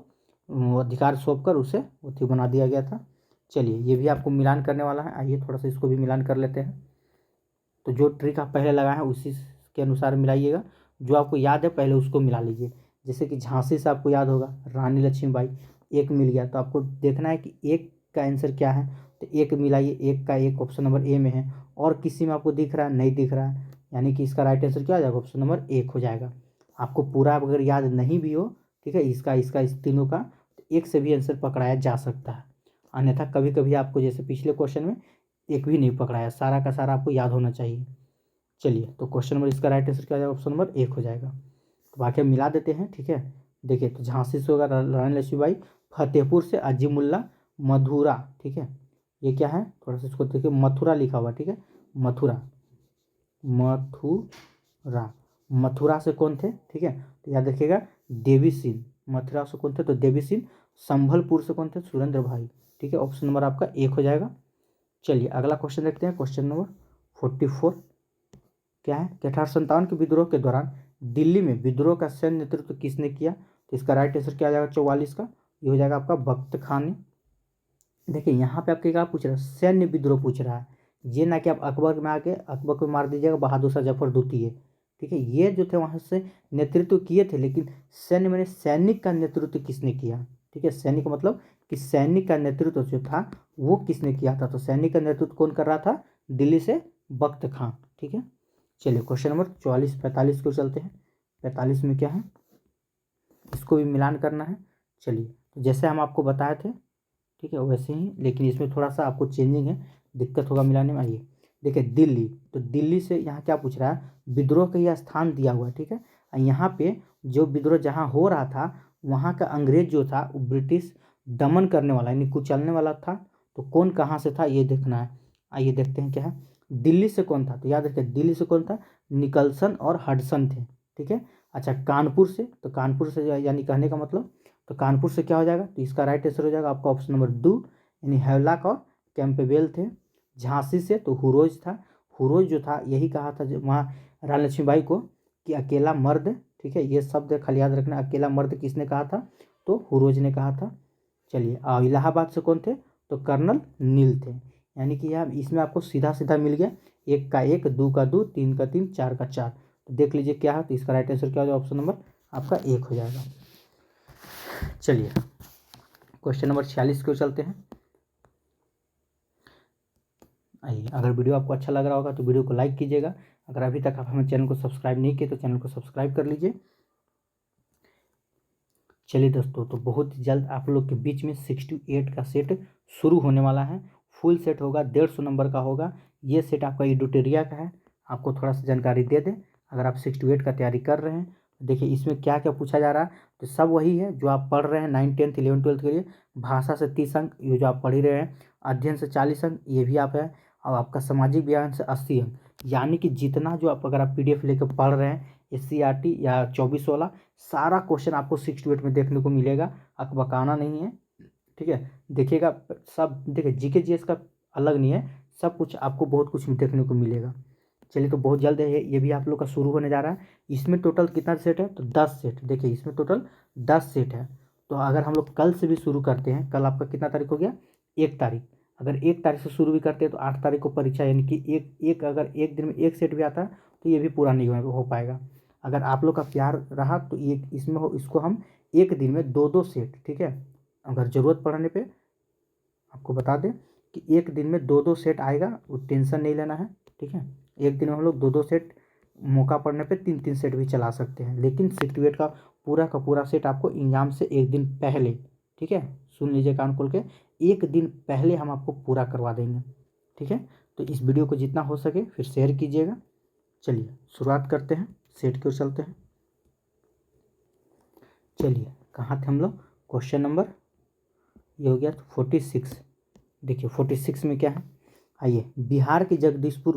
अधिकार सौंप कर उसे उथी बना दिया गया था। चलिए ये भी आपको मिलान करने वाला है, आइए थोड़ा सा इसको भी मिलान कर लेते हैं। तो जो ट्रिक आप पहले लगाए हैं उसी के अनुसार मिलाइएगा। जो आपको याद है पहले उसको मिला लीजिए। जैसे कि झांसी से आपको याद होगा रानी लक्ष्मीबाई, 1 मिल गया, तो आपको देखना है कि 1 का आंसर क्या है, तो 1 मिलाइए। 1 का 1 ऑप्शन नंबर ए में है, और किसी में आपको दिख रहा है, नहीं दिख रहा है, यानी कि इसका राइट आंसर क्या हो जाएगा, ऑप्शन नंबर 1 हो जाएगा। आपको पूरा अगर याद नहीं भी हो, ठीक है, इसका इसका इस तीनों का, तो 1 से भी आंसर पकड़ाया जा सकता है। अन्यथा कभी कभी आपको जैसे पिछले क्वेश्चन में 1 भी नहीं पकड़ाया, सारा का सारा आपको याद होना चाहिए। चलिए तो क्वेश्चन नंबर इसका राइट आंसर क्या हो जाएगा, ऑप्शन नंबर 1 हो जाएगा। तो बाकी हम मिला देते हैं। ठीक है, देखिए तो झांसी से होगा रानी लक्ष्मीबाई, फतेहपुर से अजीमुल्ला मधुरा, ठीक है, ये क्या है, थोड़ा सा इसको देखिए, मथुरा लिखा हुआ, ठीक है, मथुरा, मथुरा, मथुरा से कौन थे, ठीक है, तो याद रखिएगा देवी सिंह, मथुरा से कौन थे तो देवी सिंह। संभलपुर से कौन थे, सुरेंद्र भाई, ठीक है, ऑप्शन नंबर आपका 1 हो जाएगा। चलिए अगला क्वेश्चन देखते हैं, क्वेश्चन नंबर 44 क्या है कि 1857 के विद्रोह के दौरान दिल्ली में विद्रोह का सैन्य नेतृत्व किसने किया, तो इसका राइट आंसर क्या आ जाएगा 44 का, ये हो जाएगा आपका बख्त खान ने। देखिए यहाँ पे आपके क्या पूछ रहा है, सैन्य विद्रोह पूछ रहा है, ये ना कि आप अकबर में आके अकबर को मार दीजिएगा, बहादुर शाह जफर द्वितीय, ठीक है, ये जो थे वहाँ से नेतृत्व किए थे, लेकिन सैन्य मैंने सैनिक का नेतृत्व किसने किया, ठीक है, सैनिक का मतलब कि सैनिक का नेतृत्व जो था वो किसने किया था, तो सैनिक का नेतृत्व कौन कर रहा था, दिल्ली से बख्त खां, ठीक है। चलिए क्वेश्चन नंबर 44 को चलते हैं, 45 में क्या है, इसको भी मिलान करना है। चलिए तो जैसे हम आपको बताए थे, ठीक है, वैसे ही, लेकिन इसमें थोड़ा सा आपको चेंजिंग है, दिक्कत होगा मिलाने में। आइए देखिए दिल्ली, तो दिल्ली से यहाँ क्या पूछ रहा है, विद्रोह का यह स्थान दिया हुआ है, ठीक है, और यहाँ पे जो विद्रोह जहाँ हो रहा था वहाँ का अंग्रेज जो था वो ब्रिटिश दमन करने वाला यानी कुचलने वाला था, तो कौन कहाँ से था ये देखना है। आइए देखते हैं क्या है, दिल्ली से कौन था, तो याद रखिए दिल्ली से कौन था, निकलसन और हडसन थे, ठीक है। अच्छा कानपुर से, तो कानपुर से यानी कहने का मतलब, तो कानपुर से क्या हो जाएगा, तो इसका राइट आंसर हो जाएगा आपका ऑप्शन नंबर 2 यानी हैवलॉक और कैंपबेल थे। झांसी से तो हुरोज था, हुरोज जो था यही कहा था वहाँ रानी लक्ष्मीबाई को कि अकेला मर्द, ठीक है, ये शब्द खाली याद रखना, अकेला मर्द किसने कहा था, तो हुरोज ने कहा था। चलिए इलाहाबाद से कौन थे, तो कर्नल नील थे, यानी कि यहाँ इसमें आपको सीधा सीधा मिल गया, 1 का 1, 2 का 2, 3 का 3, 4 का 4, तो देख लीजिए क्या है, तो इसका राइट आंसर क्या हो जाएगा, ऑप्शन नंबर आपका 1 हो जाएगा। चलिए क्वेश्चन नंबर 46 को चलते हैं। आइए अगर वीडियो आपको अच्छा लग रहा होगा तो वीडियो को लाइक कीजिएगा, अगर अभी तक आप हमारे चैनल को सब्सक्राइब नहीं किए तो चैनल को सब्सक्राइब कर लीजिए। चलिए दोस्तों, तो बहुत जल्द आप लोग के बीच में 68 का सेट शुरू होने वाला है, फुल सेट होगा, 150 नंबर का होगा, ये सेट आपका एडुटेरिया का है। आपको थोड़ा सा जानकारी दे दें, अगर आप 68 का तैयारी कर रहे हैं, देखिए इसमें क्या क्या पूछा जा रहा है, तो सब वही है जो आप पढ़ रहे हैं 9, 10, 11, 12 के लिए। भाषा से 30 अंक, ये जो आप पढ़ ही रहे हैं, अध्ययन से 40 अंक, ये भी आप है, और आपका सामाजिक विज्ञान से 80 अंक, यानी कि जितना जो आप अगर आप PDF लेकर पढ़ रहे हैं SCRT या 24 वाला, सारा क्वेश्चन आपको 68 में देखने को मिलेगा, अकबकाना नहीं है, ठीक है। देखिएगा सब, देखिए GK GS का अलग नहीं है, सब कुछ आपको बहुत कुछ देखने को मिलेगा। चलिए तो बहुत जल्द है ये भी आप लोग का शुरू होने जा रहा है। इसमें टोटल कितना सेट है, तो 10 सेट, देखिए इसमें टोटल 10 सेट है। तो अगर हम लोग कल से भी शुरू करते हैं, कल आपका कितना तारीख हो गया, 1 तारीख, अगर 1 तारीख से शुरू भी करते हैं तो 8 तारीख को परीक्षा, यानी कि एक अगर एक दिन में एक सेट भी आता है तो ये भी पूरा नहीं हो पाएगा। अगर आप लोग का प्यार रहा तो ये इसमें इसको हम एक दिन में 2-2 सेट, ठीक है, अगर ज़रूरत पड़ने पे आपको बता दें कि एक दिन में 2-2 सेट आएगा, वो टेंशन नहीं लेना है, ठीक है। एक दिन में हम लोग 2-2 सेट, मौका पड़ने पे 3-3 सेट भी चला सकते हैं, लेकिन 68 का पूरा सेट आपको एग्जाम से एक दिन पहले, ठीक है, सुन लीजिए कान खोल के, एक दिन पहले हम आपको पूरा करवा देंगे, ठीक है। तो इस वीडियो को जितना हो सके फिर शेयर कीजिएगा। चलिए शुरुआत करते हैं, सेट की ओर चलते हैं। चलिए कहाँ थे हम लोग, क्वेश्चन नंबर ये हो गया 46। देखिए 46 में क्या है, आइए, बिहार के जगदीशपुर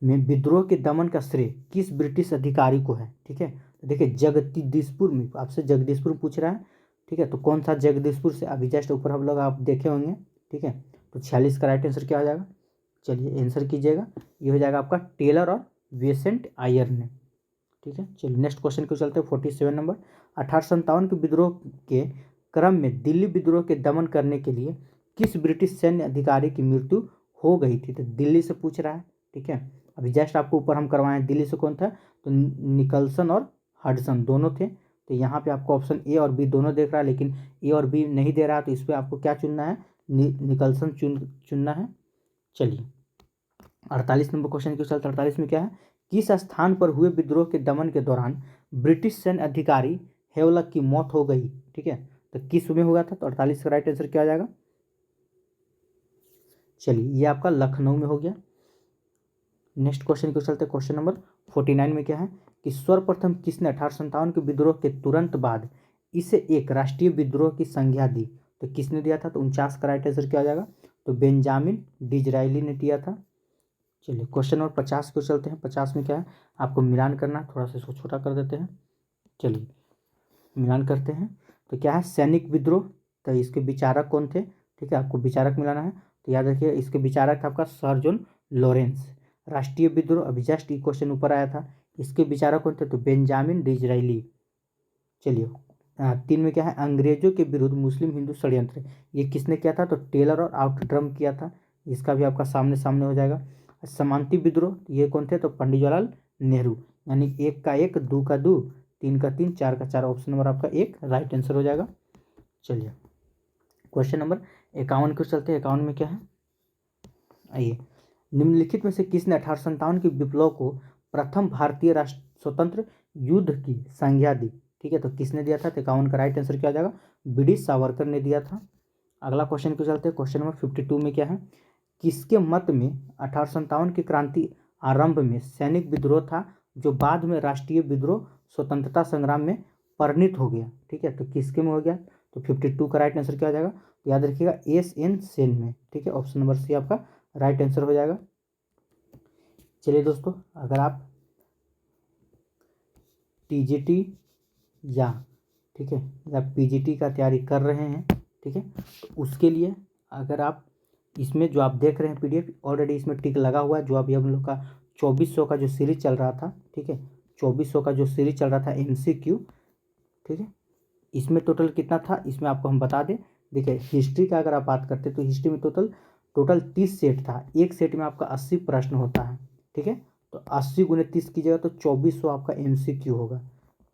में विद्रोह के दमन का श्रेय किस ब्रिटिश अधिकारी को है, ठीक है। तो देखिए जगदीशपुर में, आपसे जगदीशपुर पूछ रहा है, ठीक है, तो कौन सा जगदीशपुर से, अभी जस्ट ऊपर हम लोग आप देखे होंगे, ठीक है। तो 46 का राइट आंसर क्या हो जाएगा, चलिए आंसर कीजिएगा, ये हो जाएगा आपका टेलर और वेसेंट आयर ने, ठीक है। चलिए नेक्स्ट क्वेश्चन को चलते हैं, 47 नंबर। 1857 के विद्रोह के क्रम में दिल्ली विद्रोह के दमन करने के लिए किस ब्रिटिश सैन्य अधिकारी की मृत्यु हो गई थी, तो दिल्ली से पूछ रहा है, ठीक है। अभी जस्ट आपको ऊपर हम करवाएं, दिल्ली से कौन था, तो निकलसन और हडसन दोनों थे। तो यहाँ पे आपको ऑप्शन ए और बी दोनों देख रहा है, लेकिन ए और बी नहीं दे रहा, तो इस पर आपको क्या चुनना है, निकलसन चुनना है। चलिए 48 नंबर क्वेश्चन के चलते 48 में क्या है, किस स्थान पर हुए विद्रोह के दमन के दौरान ब्रिटिश सैन्य अधिकारी हेवलक की मौत हो गई, ठीक है, तो किस में हुआ था, तो 48 का राइट आंसर क्या आ जाएगा, चलिए ये आपका लखनऊ में हो गया। नेक्स्ट क्वेश्चन को चलते, क्वेश्चन नंबर 49 में क्या है कि सर्वप्रथम किसने 1857 के विद्रोह के तुरंत बाद इसे एक राष्ट्रीय विद्रोह की संज्ञा दी, तो किसने दिया था, तो 49 का राइट आंसर क्या हो जाएगा, तो बेंजामिन डिजराइली ने दिया था। चलिए क्वेश्चन नंबर 50 को चलते हैं। 50 में क्या है, आपको मिलान करना है, थोड़ा सा इसको छोटा कर देते हैं। चलिए मिलान करते हैं। तो क्या है, सैनिक विद्रोह, तो इसके विचारक कौन थे, ठीक है, आपको विचारक मिलाना है। तो याद रखिए इसके विचारक था आपका सर जॉन लॉरेंस। राष्ट्रीय विद्रोह, अभी जस्ट ये क्वेश्चन ऊपर आया था, इसके विचारक कौन थे, तो बेंजामिन डिजराइली। चलिए 3 में क्या है, अंग्रेजों के विरुद्ध मुस्लिम हिंदू षड्यंत्र, ये किसने किया था, तो टेलर और आउटड्रम किया था। इसका भी आपका सामने सामने हो जाएगा। समांति विद्रोह, ये कौन थे, तो पंडित जवाहरलाल नेहरू। यानी 1 का 1, 2 का 2, 3 का 3, 4 का 4, ऑप्शन नंबर आपका 1 राइट आंसर हो जाएगा। चलिए क्वेश्चन नंबर 51 को चलते हैं। 51 में क्या है, आइए, निम्नलिखित में से किसने 1857 के विप्लव को प्रथम भारतीय राष्ट्र स्वतंत्र युद्ध की संज्ञा दी, ठीक है, तो किसने दिया था, तो 51 का राइट आंसर क्या हो जाएगा, बी.डी. सावरकर ने दिया था। अगला क्वेश्चन को चलते हैं। क्वेश्चन नंबर 52 में क्या है, किसके मत में 1857 की क्रांति आरंभ में सैनिक विद्रोह था जो बाद में राष्ट्रीय विद्रोह स्वतंत्रता संग्राम में परिणित हो गया, ठीक है, तो किसके में हो गया, तो 52 का राइट आंसर क्या हो जाएगा, तो याद रखिएगा एस.एन. सेन में, ठीक है, ऑप्शन नंबर सी आपका राइट आंसर हो जाएगा। चलिए दोस्तों, अगर आप टीजीटी या, ठीक है, या पीजीटी का तैयारी कर रहे हैं, ठीक है, तो उसके लिए अगर आप इसमें जो आप देख रहे हैं पीडीएफ, ऑलरेडी इसमें टिक लगा हुआ है। जो अभी हम लोग का 2400 का जो सीरीज चल रहा था, ठीक है, 2400 का जो सीरीज चल रहा था एमसीक्यू, ठीक है, इसमें टोटल कितना था, इसमें आपको हम बता दें। देखिए हिस्ट्री का अगर आप बात करते तो हिस्ट्री में टोटल 30 सेट था। एक सेट में आपका 80 प्रश्न होता है, ठीक है, तो 80 गुने 30 कीजिएगा तो 2400 आपका एमसीक्यू होगा,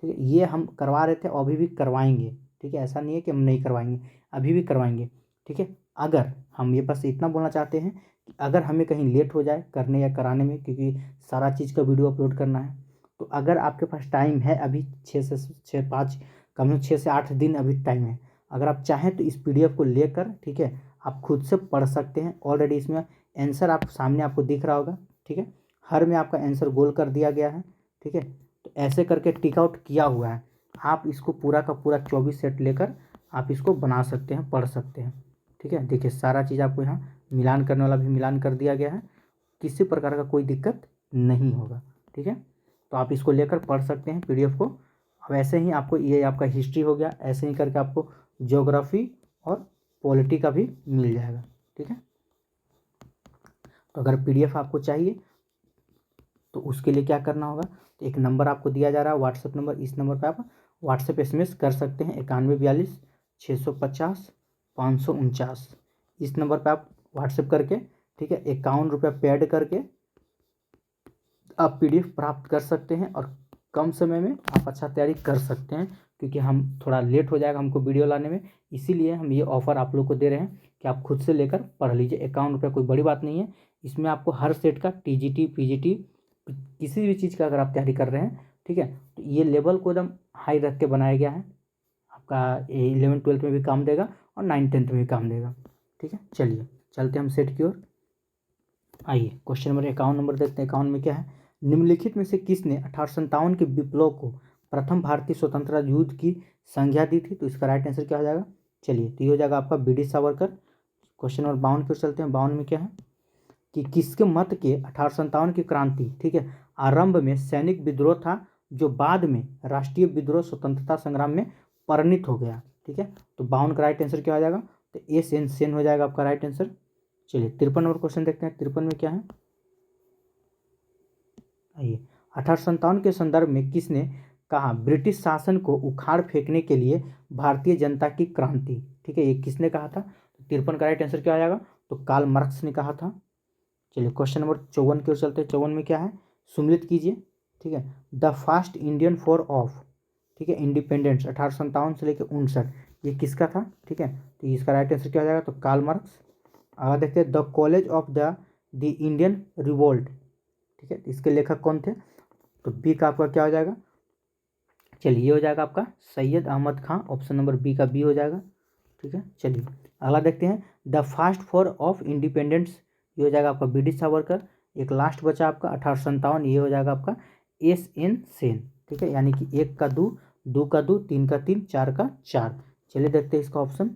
ठीक है। ये हम करवा रहे थे, अभी भी करवाएंगे, ठीक है, ऐसा नहीं है कि हम नहीं करवाएंगे, अभी भी करवाएंगे, ठीक है। अगर हम ये बस इतना बोलना चाहते हैं कि अगर हमें कहीं लेट हो जाए करने या कराने में, क्योंकि सारा चीज़ का वीडियो अपलोड करना है, तो अगर आपके पास टाइम है, अभी 6 से 5 कम से 6 से 8 दिन अभी टाइम है, अगर आप चाहें तो इस पीडीएफ को लेकर, ठीक है, आप खुद से पढ़ सकते हैं। ऑलरेडी इसमें आंसर आप सामने आपको दिख रहा होगा, ठीक है, हर में आपका आंसर गोल कर दिया गया है, ठीक है, तो ऐसे करके टिक आउट किया हुआ है। आप इसको पूरा का पूरा 24 सेट लेकर आप इसको बना सकते हैं, पढ़ सकते हैं, ठीक है। देखिए सारा चीज़ आपको यहाँ मिलान करने वाला भी मिलान कर दिया गया है, किसी प्रकार का कोई दिक्कत नहीं होगा, ठीक है। तो आप इसको लेकर पढ़ सकते हैं पीडीएफ को। अब ऐसे ही आपको ये आपका हिस्ट्री हो गया, ऐसे ही करके आपको ज्योग्राफी और पॉलिटी का भी मिल जाएगा, ठीक है। तो अगर पीडीएफ आपको चाहिए तो उसके लिए क्या करना होगा, तो एक नंबर आपको दिया जा रहा है व्हाट्सएप नंबर, इस नंबर पर आप व्हाट्सएप SMS कर सकते हैं 9142 650 549, इस नंबर पर आप व्हाट्सएप करके, ठीक है, 51 रुपये पेड करके आप पीडीएफ प्राप्त कर सकते हैं और कम समय में आप अच्छा तैयारी कर सकते हैं। क्योंकि हम थोड़ा लेट हो जाएगा हमको वीडियो लाने में, इसीलिए हम ये ऑफ़र आप लोग को दे रहे हैं कि आप खुद से लेकर पढ़ लीजिए। 51 रुपये कोई बड़ी बात नहीं है, इसमें आपको हर सेट का टीजीटी पीजीटी किसी भी चीज़ का अगर आप तैयारी कर रहे हैं, ठीक है, तो ये लेवल को एकदम हाई रख के बनाया गया है। आपका 11th-12th में भी काम देगा और 9th-10th में भी काम देगा, ठीक है। चलिए चलते हम सेट की ओर। आइए क्वेश्चन नंबर 51 नंबर देखते हैं। 51 में क्या है, निम्नलिखित में से किसने 1857 के विप्लव को प्रथम भारतीय स्वतंत्रता युद्ध की संज्ञा दी थी, तो इसका राइट आंसर क्या हो जाएगा, चलिए तो ये हो जाएगा आपका बी.डी. सावरकर। क्वेश्चन नंबर 52 की ओर चलते हैं। 52 में क्या है कि किसके मत के 1857 की क्रांति, ठीक है, आरंभ में सैनिक विद्रोह था जो बाद में राष्ट्रीय विद्रोह स्वतंत्रता संग्राम में परिणित हो गया, ठीक है। तो 52 का राइट आंसर क्या हो जाएगा, तो एस.एन. सेन हो जाएगा आपका राइट आंसर। चलिए 53 नंबर क्वेश्चन देखते हैं। 53 में क्या है, आइए, 1857 के संदर्भ में किसने कहा ब्रिटिश शासन को उखाड़ फेंकने के लिए भारतीय जनता की क्रांति, ठीक है, ये किसने कहा था, तो 53 का राइट आंसर क्या आ जाएगा, तो कार्ल मार्क्स ने कहा था। चलिए क्वेश्चन नंबर 54 की ओर चलते हैं। 54 में क्या है, सुमिलित कीजिए, ठीक है, the first Indian for of, ठीक है, इंडिपेंडेंस 1857 से लेकर 59, ये किसका था, ठीक है, तो इसका राइट आंसर क्या हो जाएगा, तो कार्ल मार्क्स। आगे देखते हैं, the college of the Indian revolt, ठीक है, इसके लेखक कौन थे, तो बी का आपका क्या हो जाएगा, चलिए ये हो जाएगा आपका सैयद अहमद खां, ऑप्शन नंबर बी का बी हो जाएगा, ठीक है। चलिए अगला देखते हैं, the fast for of independence, ये हो जाएगा आपका बी.डी. सावरकर। एक लास्ट बचा आपका 1857, ये हो जाएगा आपका एस.एन. सेन, ठीक है, यानी कि 1 का 2, 2 का 2, 3 का 3, 4 का 4। चलिए देखते हैं इसका ऑप्शन।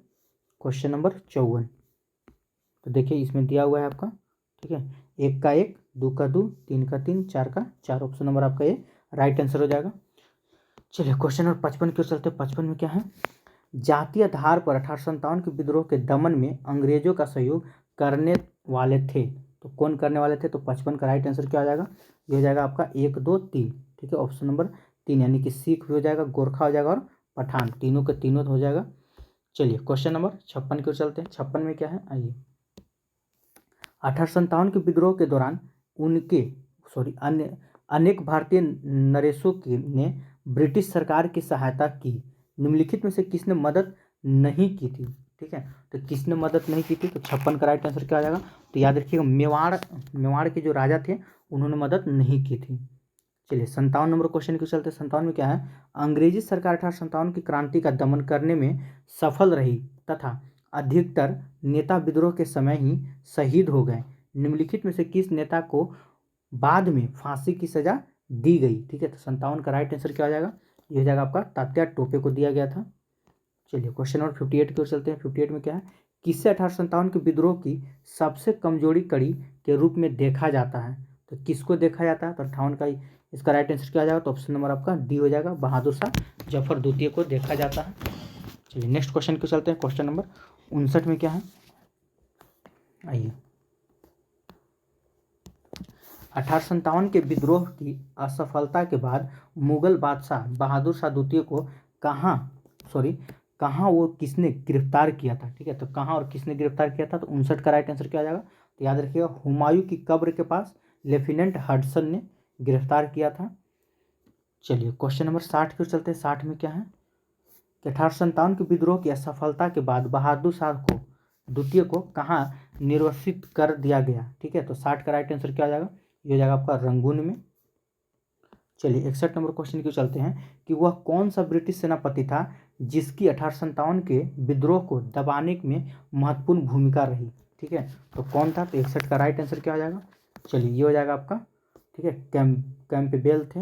Question number 54। तो देखिए इसमें दिया हुआ है आपका, ठीक है, 1 का 1, 2 का 2, 3 का 3, 4 का 4, ऑप्शन नंबर आपका ये राइट आंसर हो जाएगा। चलिए क्वेश्चन नंबर 55 की ओर चलते हैं। 55 में क्या है, जातीय आधार पर 1857 के विद्रोह के दमन में अंग्रेजों का सहयोग करने वाले थे। तो कौन करने वाले थे, तो 55 का राइट आंसर क्या हो जाएगा, ये हो जाएगा आपका 1, 2, 3, ठीक है, ऑप्शन नंबर 3, यानी कि सिख भी हो जाएगा, गोरखा हो जाएगा और पठान, तीनों के तीनों हो जाएगा। चलिए क्वेश्चन नंबर 56 की ओर चलते हैं। 56 में क्या है, आइए, 1857 के विद्रोह के दौरान उनके अन्य अनेक भारतीय नरेशों ने ब्रिटिश सरकार की सहायता की। निम्नलिखित में से किसने मदद नहीं की थी, ठीक है, तो किसने मदद नहीं की थी, तो 56 का राइट आंसर क्या आ जाएगा, तो याद रखिएगा मेवाड़ के जो राजा थे उन्होंने मदद नहीं की थी। चलिए 57 नंबर क्वेश्चन की चलते। 57 में क्या है, अंग्रेजी सरकार 1857 की क्रांति का दमन करने में सफल रही तथा अधिकतर नेता विद्रोह के समय ही शहीद हो गए। निम्नलिखित में से किस नेता को बाद में फांसी की सजा दी गई, ठीक है, तो 57 का राइट आंसर क्या हो जाएगा, ये हो जाएगा आपका तात्या टोपे को दिया गया था। चलिए क्वेश्चन नंबर 58 की ओर चलते हैं। 58 में क्या है, किससे 1857 के विद्रोह की सबसे कमजोरी कड़ी के रूप में देखा जाता है, तो किसको देखा जाता है, तो 58 का इसका राइट आंसर क्या आ जाएगा, तो ऑप्शन नंबर आपका डी हो जाएगा, बहादुर शाह जफर द्वितीय को देखा जाता है। चलिए नेक्स्ट क्वेश्चन को चलते हैं। क्वेश्चन नंबर 59 में क्या है, आइए, 1857 के विद्रोह की असफलता के बाद मुगल बादशाह बहादुर शाह द्वितीय को कहाँ वो किसने गिरफ्तार किया था, ठीक है, तो कहाँ और किसने गिरफ्तार किया था, तो 59 का राइट आंसर क्या आ जाएगा, तो याद रखिएगा हुमायूं की कब्र के पास लेफ्टिनेंट हडसन ने गिरफ्तार किया था। चलिए क्वेश्चन नंबर 60 की ओर चलते हैं। 60 में क्या है कि 1857 के विद्रोह की असफलता के बाद बहादुर शाह को द्वितीय को कहाँ निर्वासित कर दिया गया, ठीक है, तो 60 का राइट आंसर क्या आ जाएगा, ये हो जाएगा आपका रंगून में। चलिए 61 नंबर क्वेश्चन की चलते हैं कि वह कौन सा ब्रिटिश सेनापति था जिसकी 1857 के विद्रोह को दबाने में महत्वपूर्ण भूमिका रही, ठीक है, तो कौन था, तो 61 का राइट आंसर क्या हो जाएगा, चलिए ये हो जाएगा आपका, ठीक है, कैंपबेल थे।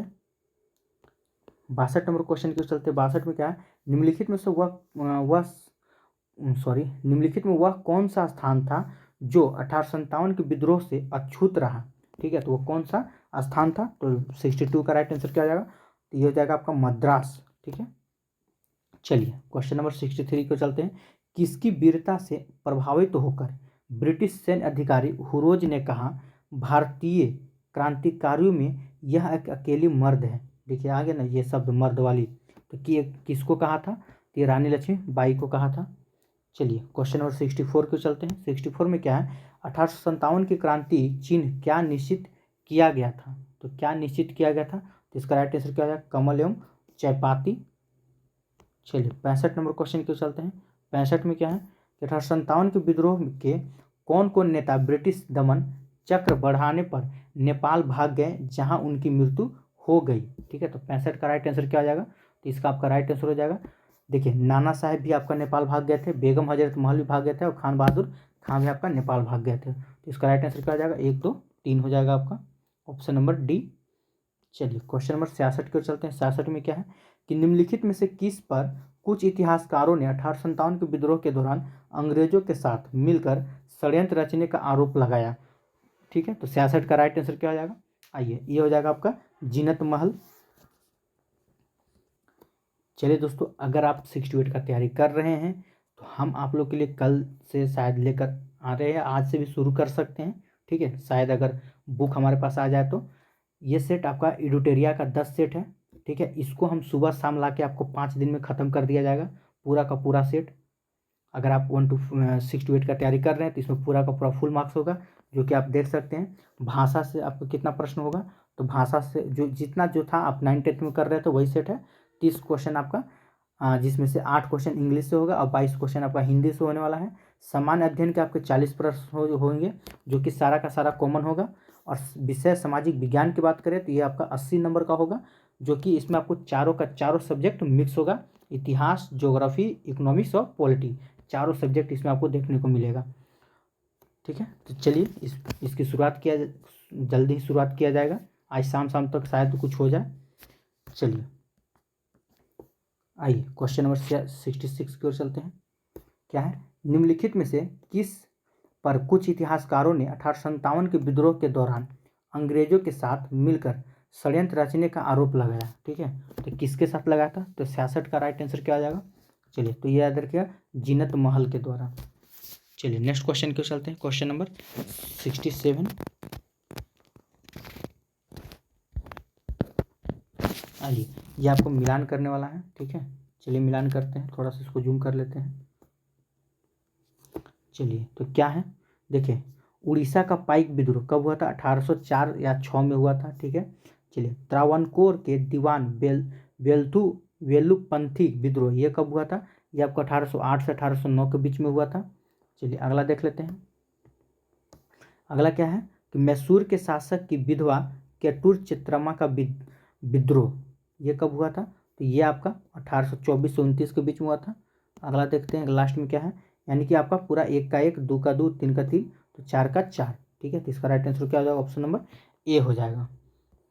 62 नंबर क्वेश्चन की चलते हैं। 62 में क्या है, निम्नलिखित में से निम्नलिखित में वह कौन सा स्थान था जो 1857 के विद्रोह से अछूत रहा, ठीक है, तो वो कौन सा स्थान था, तो 62 का राइट आंसर क्या हो जाएगा, तो ये हो जाएगा आपका मद्रास, ठीक है। चलिए क्वेश्चन नंबर 63 को चलते हैं। किसकी वीरता से प्रभावित होकर ब्रिटिश सैन्य अधिकारी हुरोज ने कहा, भारतीय क्रांतिकारियों में यह एक अकेली मर्द है, देखिए आगे ना ये शब्द मर्द वाली, तो किसको कहा था, तो ये रानी लक्ष्मीबाई को कहा था। चलिए क्वेश्चन नंबर 64 को चलते हैं। 64 में क्या है, 1857 की क्रांति चिन्ह क्या निश्चित किया गया था, तो क्या निश्चित किया गया था, तो इसका राइट आंसर क्या हो जाएगा, कमल एवं चयपाती। चलिए 65 नंबर क्वेश्चन की चलते हैं। 65 में क्या है कि 1857 के विद्रोह के कौन कौन नेता ब्रिटिश दमन चक्र बढ़ाने पर नेपाल भाग गए जहां उनकी मृत्यु हो गई, ठीक है, तो 65 का राइट आंसर क्या हो जाएगा, तो इसका आपका राइट आंसर हो जाएगा, देखिए नाना साहेब भी आपका नेपाल भाग गए थे, बेगम हजरत महल भी भाग गए थे और खान बहादुर खान भी आपका नेपाल भाग गए थे, तो इसका राइट आंसर क्या हो जाएगा, 1, 2, 3 हो जाएगा आपका, ऑप्शन नंबर डी। चलिए क्वेश्चन नंबर 66 की ओर चलते हैं। 66 में क्या है कि निम्नलिखित में से किस पर कुछ इतिहासकारों ने 1857 के विद्रोह के दौरान अंग्रेजों के साथ मिलकर षड्यंत्र रचने का आरोप लगाया, ठीक है, तो 66 का राइट आंसर क्या हो जाएगा, आइए ये हो जाएगा आपका जीनत महल। चलिए दोस्तों, अगर आप 68 का तैयारी कर रहे हैं तो हम आप लोग के लिए कल से शायद लेकर आ रहे हैं, आज से भी शुरू कर सकते हैं, ठीक है, शायद अगर बुक हमारे पास आ जाए तो। ये सेट आपका एडुटेरिया का 10 सेट है, ठीक है, इसको हम सुबह शाम ला के आपको 5 दिन में ख़त्म कर दिया जाएगा, पूरा का पूरा सेट। अगर आप 1 to 6 to 8 का तैयारी कर रहे हैं तो इसमें पूरा का पूरा फुल मार्क्स होगा, जो कि आप देख सकते हैं। भाषा से आपको कितना प्रश्न होगा, तो भाषा से जो था आप 9th-10th में कर रहे थे तो वही सेट है। 30 क्वेश्चन आपका, जिसमें से 8 क्वेश्चन इंग्लिश से होगा और 22 क्वेश्चन आपका हिंदी से होने वाला है। सामान्य अध्ययन के आपके 40 प्रश्न होंगे, जो कि सारा का सारा कॉमन होगा। और विषय सामाजिक विज्ञान की बात करें तो ये आपका 80 नंबर का होगा, जो कि इसमें आपको चारों का चारों सब्जेक्ट मिक्स होगा, इतिहास, ज्योग्राफी, इकोनॉमिक्स और पॉलिटी, चारों सब्जेक्ट इसमें आपको देखने को मिलेगा, ठीक है। तो चलिए इसकी शुरुआत जल्दी ही शुरुआत किया जाएगा, आज शाम तक शायद कुछ हो जाए। चलिए आइए क्वेश्चन नंबर 66 की ओर चलते हैं। क्या है, निम्नलिखित में से किस पर कुछ इतिहासकारों ने 1857 के विद्रोह के दौरान अंग्रेजों के साथ मिलकर षड्यंत्र रचने का आरोप लगाया। ठीक है, तो किसके साथ लगाया था? तो 66 का राइट आंसर क्या आ जाएगा? चलिए, तो ये याद रखिएगा, जीनत महल के द्वारा। चलिए नेक्स्ट क्वेश्चन क्यों चलते हैं, क्वेश्चन नंबर 67। आइए, ये आपको मिलान करने वाला है। ठीक है, चलिए मिलान करते हैं, थोड़ा सा इसको जूम कर लेते हैं। चलिए, तो क्या है, देखिए, उड़ीसा का पाइक विद्रोह कब हुआ था? 1804 या 6 में हुआ था। ठीक है, चलिए, त्रावणकोर के दीवान वेलुपंथी विद्रोह ये कब हुआ था? ये आपको 1808 से 1809 के बीच में हुआ था। चलिए अगला देख लेते हैं। अगला क्या है कि मैसूर के शासक की विधवा केटूर चित्रमा का विद्रोह ये कब हुआ था? तो ये आपका 1824 से 29 के बीच में हुआ था। अगला देखते हैं, लास्ट में क्या है, यानी कि आपका पूरा 1 का 1, 2 का 2, 3 का 3, तो 4 का 4। ठीक है, तो इसका राइट आंसर क्या हो जाएगा? ऑप्शन नंबर ए हो जाएगा।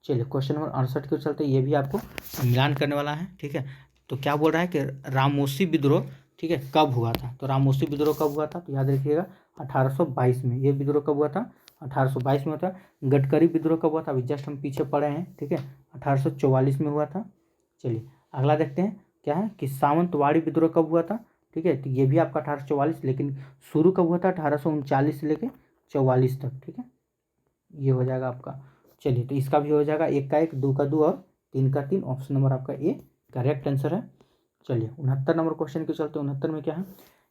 चलिए क्वेश्चन नंबर 68 के चलते, ये भी आपको मिलान करने वाला है। ठीक है, तो क्या बोल रहा है कि रामोसी विद्रोह, ठीक है, कब हुआ था? तो रामोसी विद्रोह कब हुआ था? तो याद रखिएगा 1822 में। ये विद्रोह कब हुआ था? 1822 में हुआ था। गडकरी विद्रोह कब हुआ था? अभी जस्ट हम पीछे पढ़े हैं। ठीक है, 1844 में हुआ था। चलिए अगला देखते हैं, क्या है कि सावंतवाड़ी विद्रोह कब हुआ था? ठीक है, तो ये भी आपका 1844, लेकिन शुरू कब हुआ था? 1839 से लेकर 44 तक। ठीक है, ये हो जाएगा आपका। चलिए, तो इसका भी हो जाएगा 1 का 1, 2 का 2 और 3 का 3। ऑप्शन नंबर आपका ए करेक्ट आंसर है। चलिए 69 नंबर क्वेश्चन के चलते, 69 में क्या है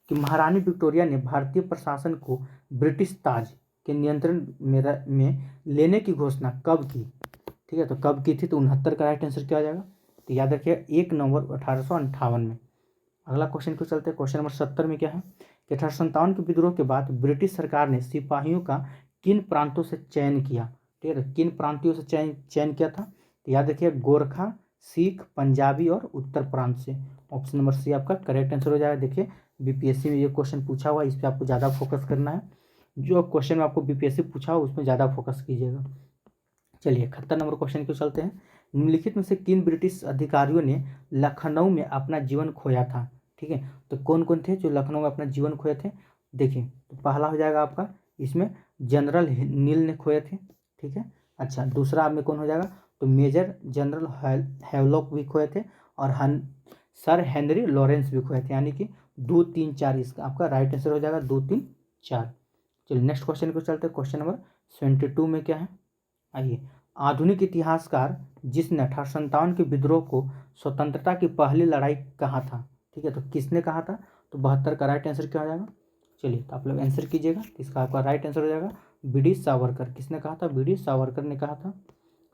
कि महारानी विक्टोरिया ने भारतीय प्रशासन को ब्रिटिश ताज के नियंत्रण में लेने की घोषणा कब की? ठीक है, तो कब की थी? तो 69 का राइट आंसर क्या आ जाएगा? तो याद रखिएगा 1 नवंबर 1858 में। अगला क्वेश्चन को चलते हैं, क्वेश्चन नंबर 70 में क्या है कि 1857 के विद्रोह के बाद ब्रिटिश सरकार ने सिपाहियों का किन प्रांतों से चयन किया? ठीक है, किन प्रांतियों से चयन किया था? तो याद रखिए गोरखा, सिख, पंजाबी और उत्तर प्रांत से। ऑप्शन नंबर सी आपका करेक्ट आंसर हो जाएगा। देखिए बीपीएससी में ये क्वेश्चन पूछा हुआ है, इस पर आपको ज़्यादा फोकस करना है। जो क्वेश्चन में आपको बीपीएससी पूछा हो उसमें ज़्यादा फोकस कीजिएगा। चलिए 71 नंबर क्वेश्चन को चलते हैं। निम्नलिखित में से किन ब्रिटिश अधिकारियों ने लखनऊ में अपना जीवन खोया था? ठीक है, तो कौन कौन थे जो लखनऊ में अपना जीवन खोए थे? देखिए, तो पहला हो जाएगा आपका इसमें जनरल नील ने खोए थे। ठीक है, अच्छा, दूसरा में कौन हो जाएगा? तो मेजर जनरल हैवलॉक भी खोए थे, और सर हेनरी लॉरेंस भी खोए थे। यानी कि 2, 3, 4 इसका आपका राइट आंसर हो जाएगा, 2, 3, 4। चलिए नेक्स्ट क्वेश्चन को चलते हैं, क्वेश्चन नंबर 72 में क्या है, आइए, आधुनिक इतिहासकार जिसने 1857 के विद्रोह को स्वतंत्रता की पहली लड़ाई कहा था? ठीक है, तो किसने कहा था? तो 72 का राइट आंसर क्या हो जाएगा? चलिए, तो आप लोग आंसर कीजिएगा, इसका आपका राइट आंसर हो जाएगा बी.डी. सावरकर। किसने कहा था? बी.डी. सावरकर ने कहा था।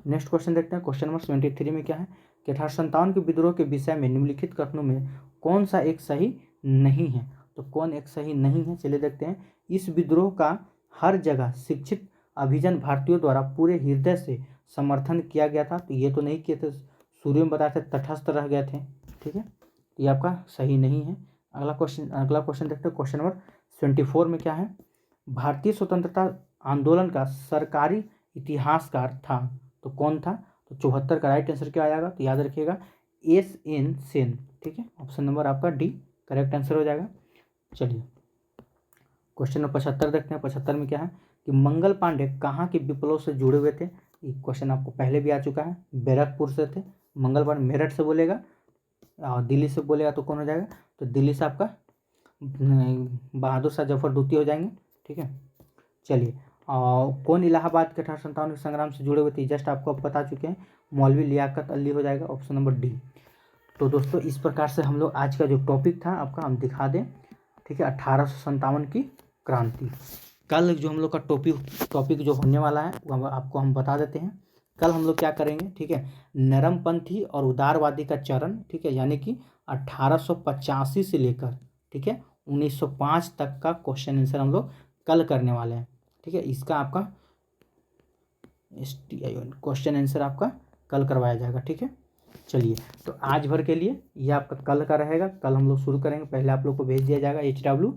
नेक्स्ट क्वेश्चन देखते हैं, क्वेश्चन नंबर 73 में क्या है कि 1857 के विद्रोह के विषय में निम्नलिखित कथनों में कौन सा एक सही नहीं है? तो कौन एक सही नहीं है? चलिए देखते हैं। इस विद्रोह का हर जगह शिक्षित अभिजन भारतीयों द्वारा पूरे हृदय से समर्थन किया गया था। तो ये तो नहीं किए थे, शुरू में बताए थे तटस्थ रह गए थे। ठीक है, तो ये आपका सही नहीं है। अगला क्वेश्चन देखते हैं, क्वेश्चन नंबर 74 में क्या है, भारतीय स्वतंत्रता आंदोलन का सरकारी इतिहासकार था, तो कौन था? तो 74 का राइट आंसर क्या आएगा? तो याद रखिएगा S.N. सेन। ठीक है, ऑप्शन नंबर आपका डी करेक्ट आंसर हो जाएगा। चलिए क्वेश्चन नंबर 75 देखते हैं। 75 में क्या है कि मंगल पांडे कहाँ के विप्लव से जुड़े हुए थे? ये क्वेश्चन आपको पहले भी आ चुका है, बैरकपुर से थे। मंगल पांडे मेरठ से बोलेगा और दिल्ली से बोलेगा तो कौन हो जाएगा? तो दिल्ली से आपका बहादुर शाह जफर द्वितीय हो जाएंगे। ठीक है, चलिए, कौन इलाहाबाद के 1857 के संग्राम से जुड़े हुए थे? जस्ट आपको अब बता चुके हैं, मौलवी लियाकत अली हो जाएगा, ऑप्शन नंबर डी। तो दोस्तों इस प्रकार से हम लोग आज का जो टॉपिक था आपका हम दिखा दें। ठीक है, 1857 की क्रांति। कल जो हम लोग का टॉपिक जो होने वाला है वो आपको हम बता देते हैं। कल हम लोग क्या करेंगे? ठीक है, नरमपंथी और उदारवादी का चरण। ठीक है, यानी कि 1885 से लेकर, ठीक है, 1905 तक का क्वेश्चन आंसर हम लोग कल करने वाले हैं। ठीक है, इसका आपका क्वेश्चन आंसर आपका कल करवाया जाएगा। ठीक है, चलिए, तो आज भर के लिए ये आपका कल का रहेगा। कल हम लोग शुरू करेंगे, पहले आप लोग को भेज दिया जाएगा HW।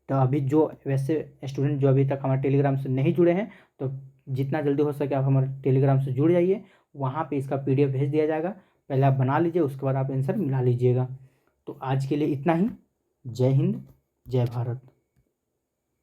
तो अभी जो वैसे स्टूडेंट जो अभी तक हमारे टेलीग्राम से नहीं जुड़े हैं, तो जितना जल्दी हो सके आप हमारे टेलीग्राम से जुड़ जाइए, वहाँ पे इसका PDF भेज दिया जाएगा। पहले आप बना लीजिए, उसके बाद आप आंसर मिला लीजिएगा। तो आज के लिए इतना ही। जय हिंद, जय भारत।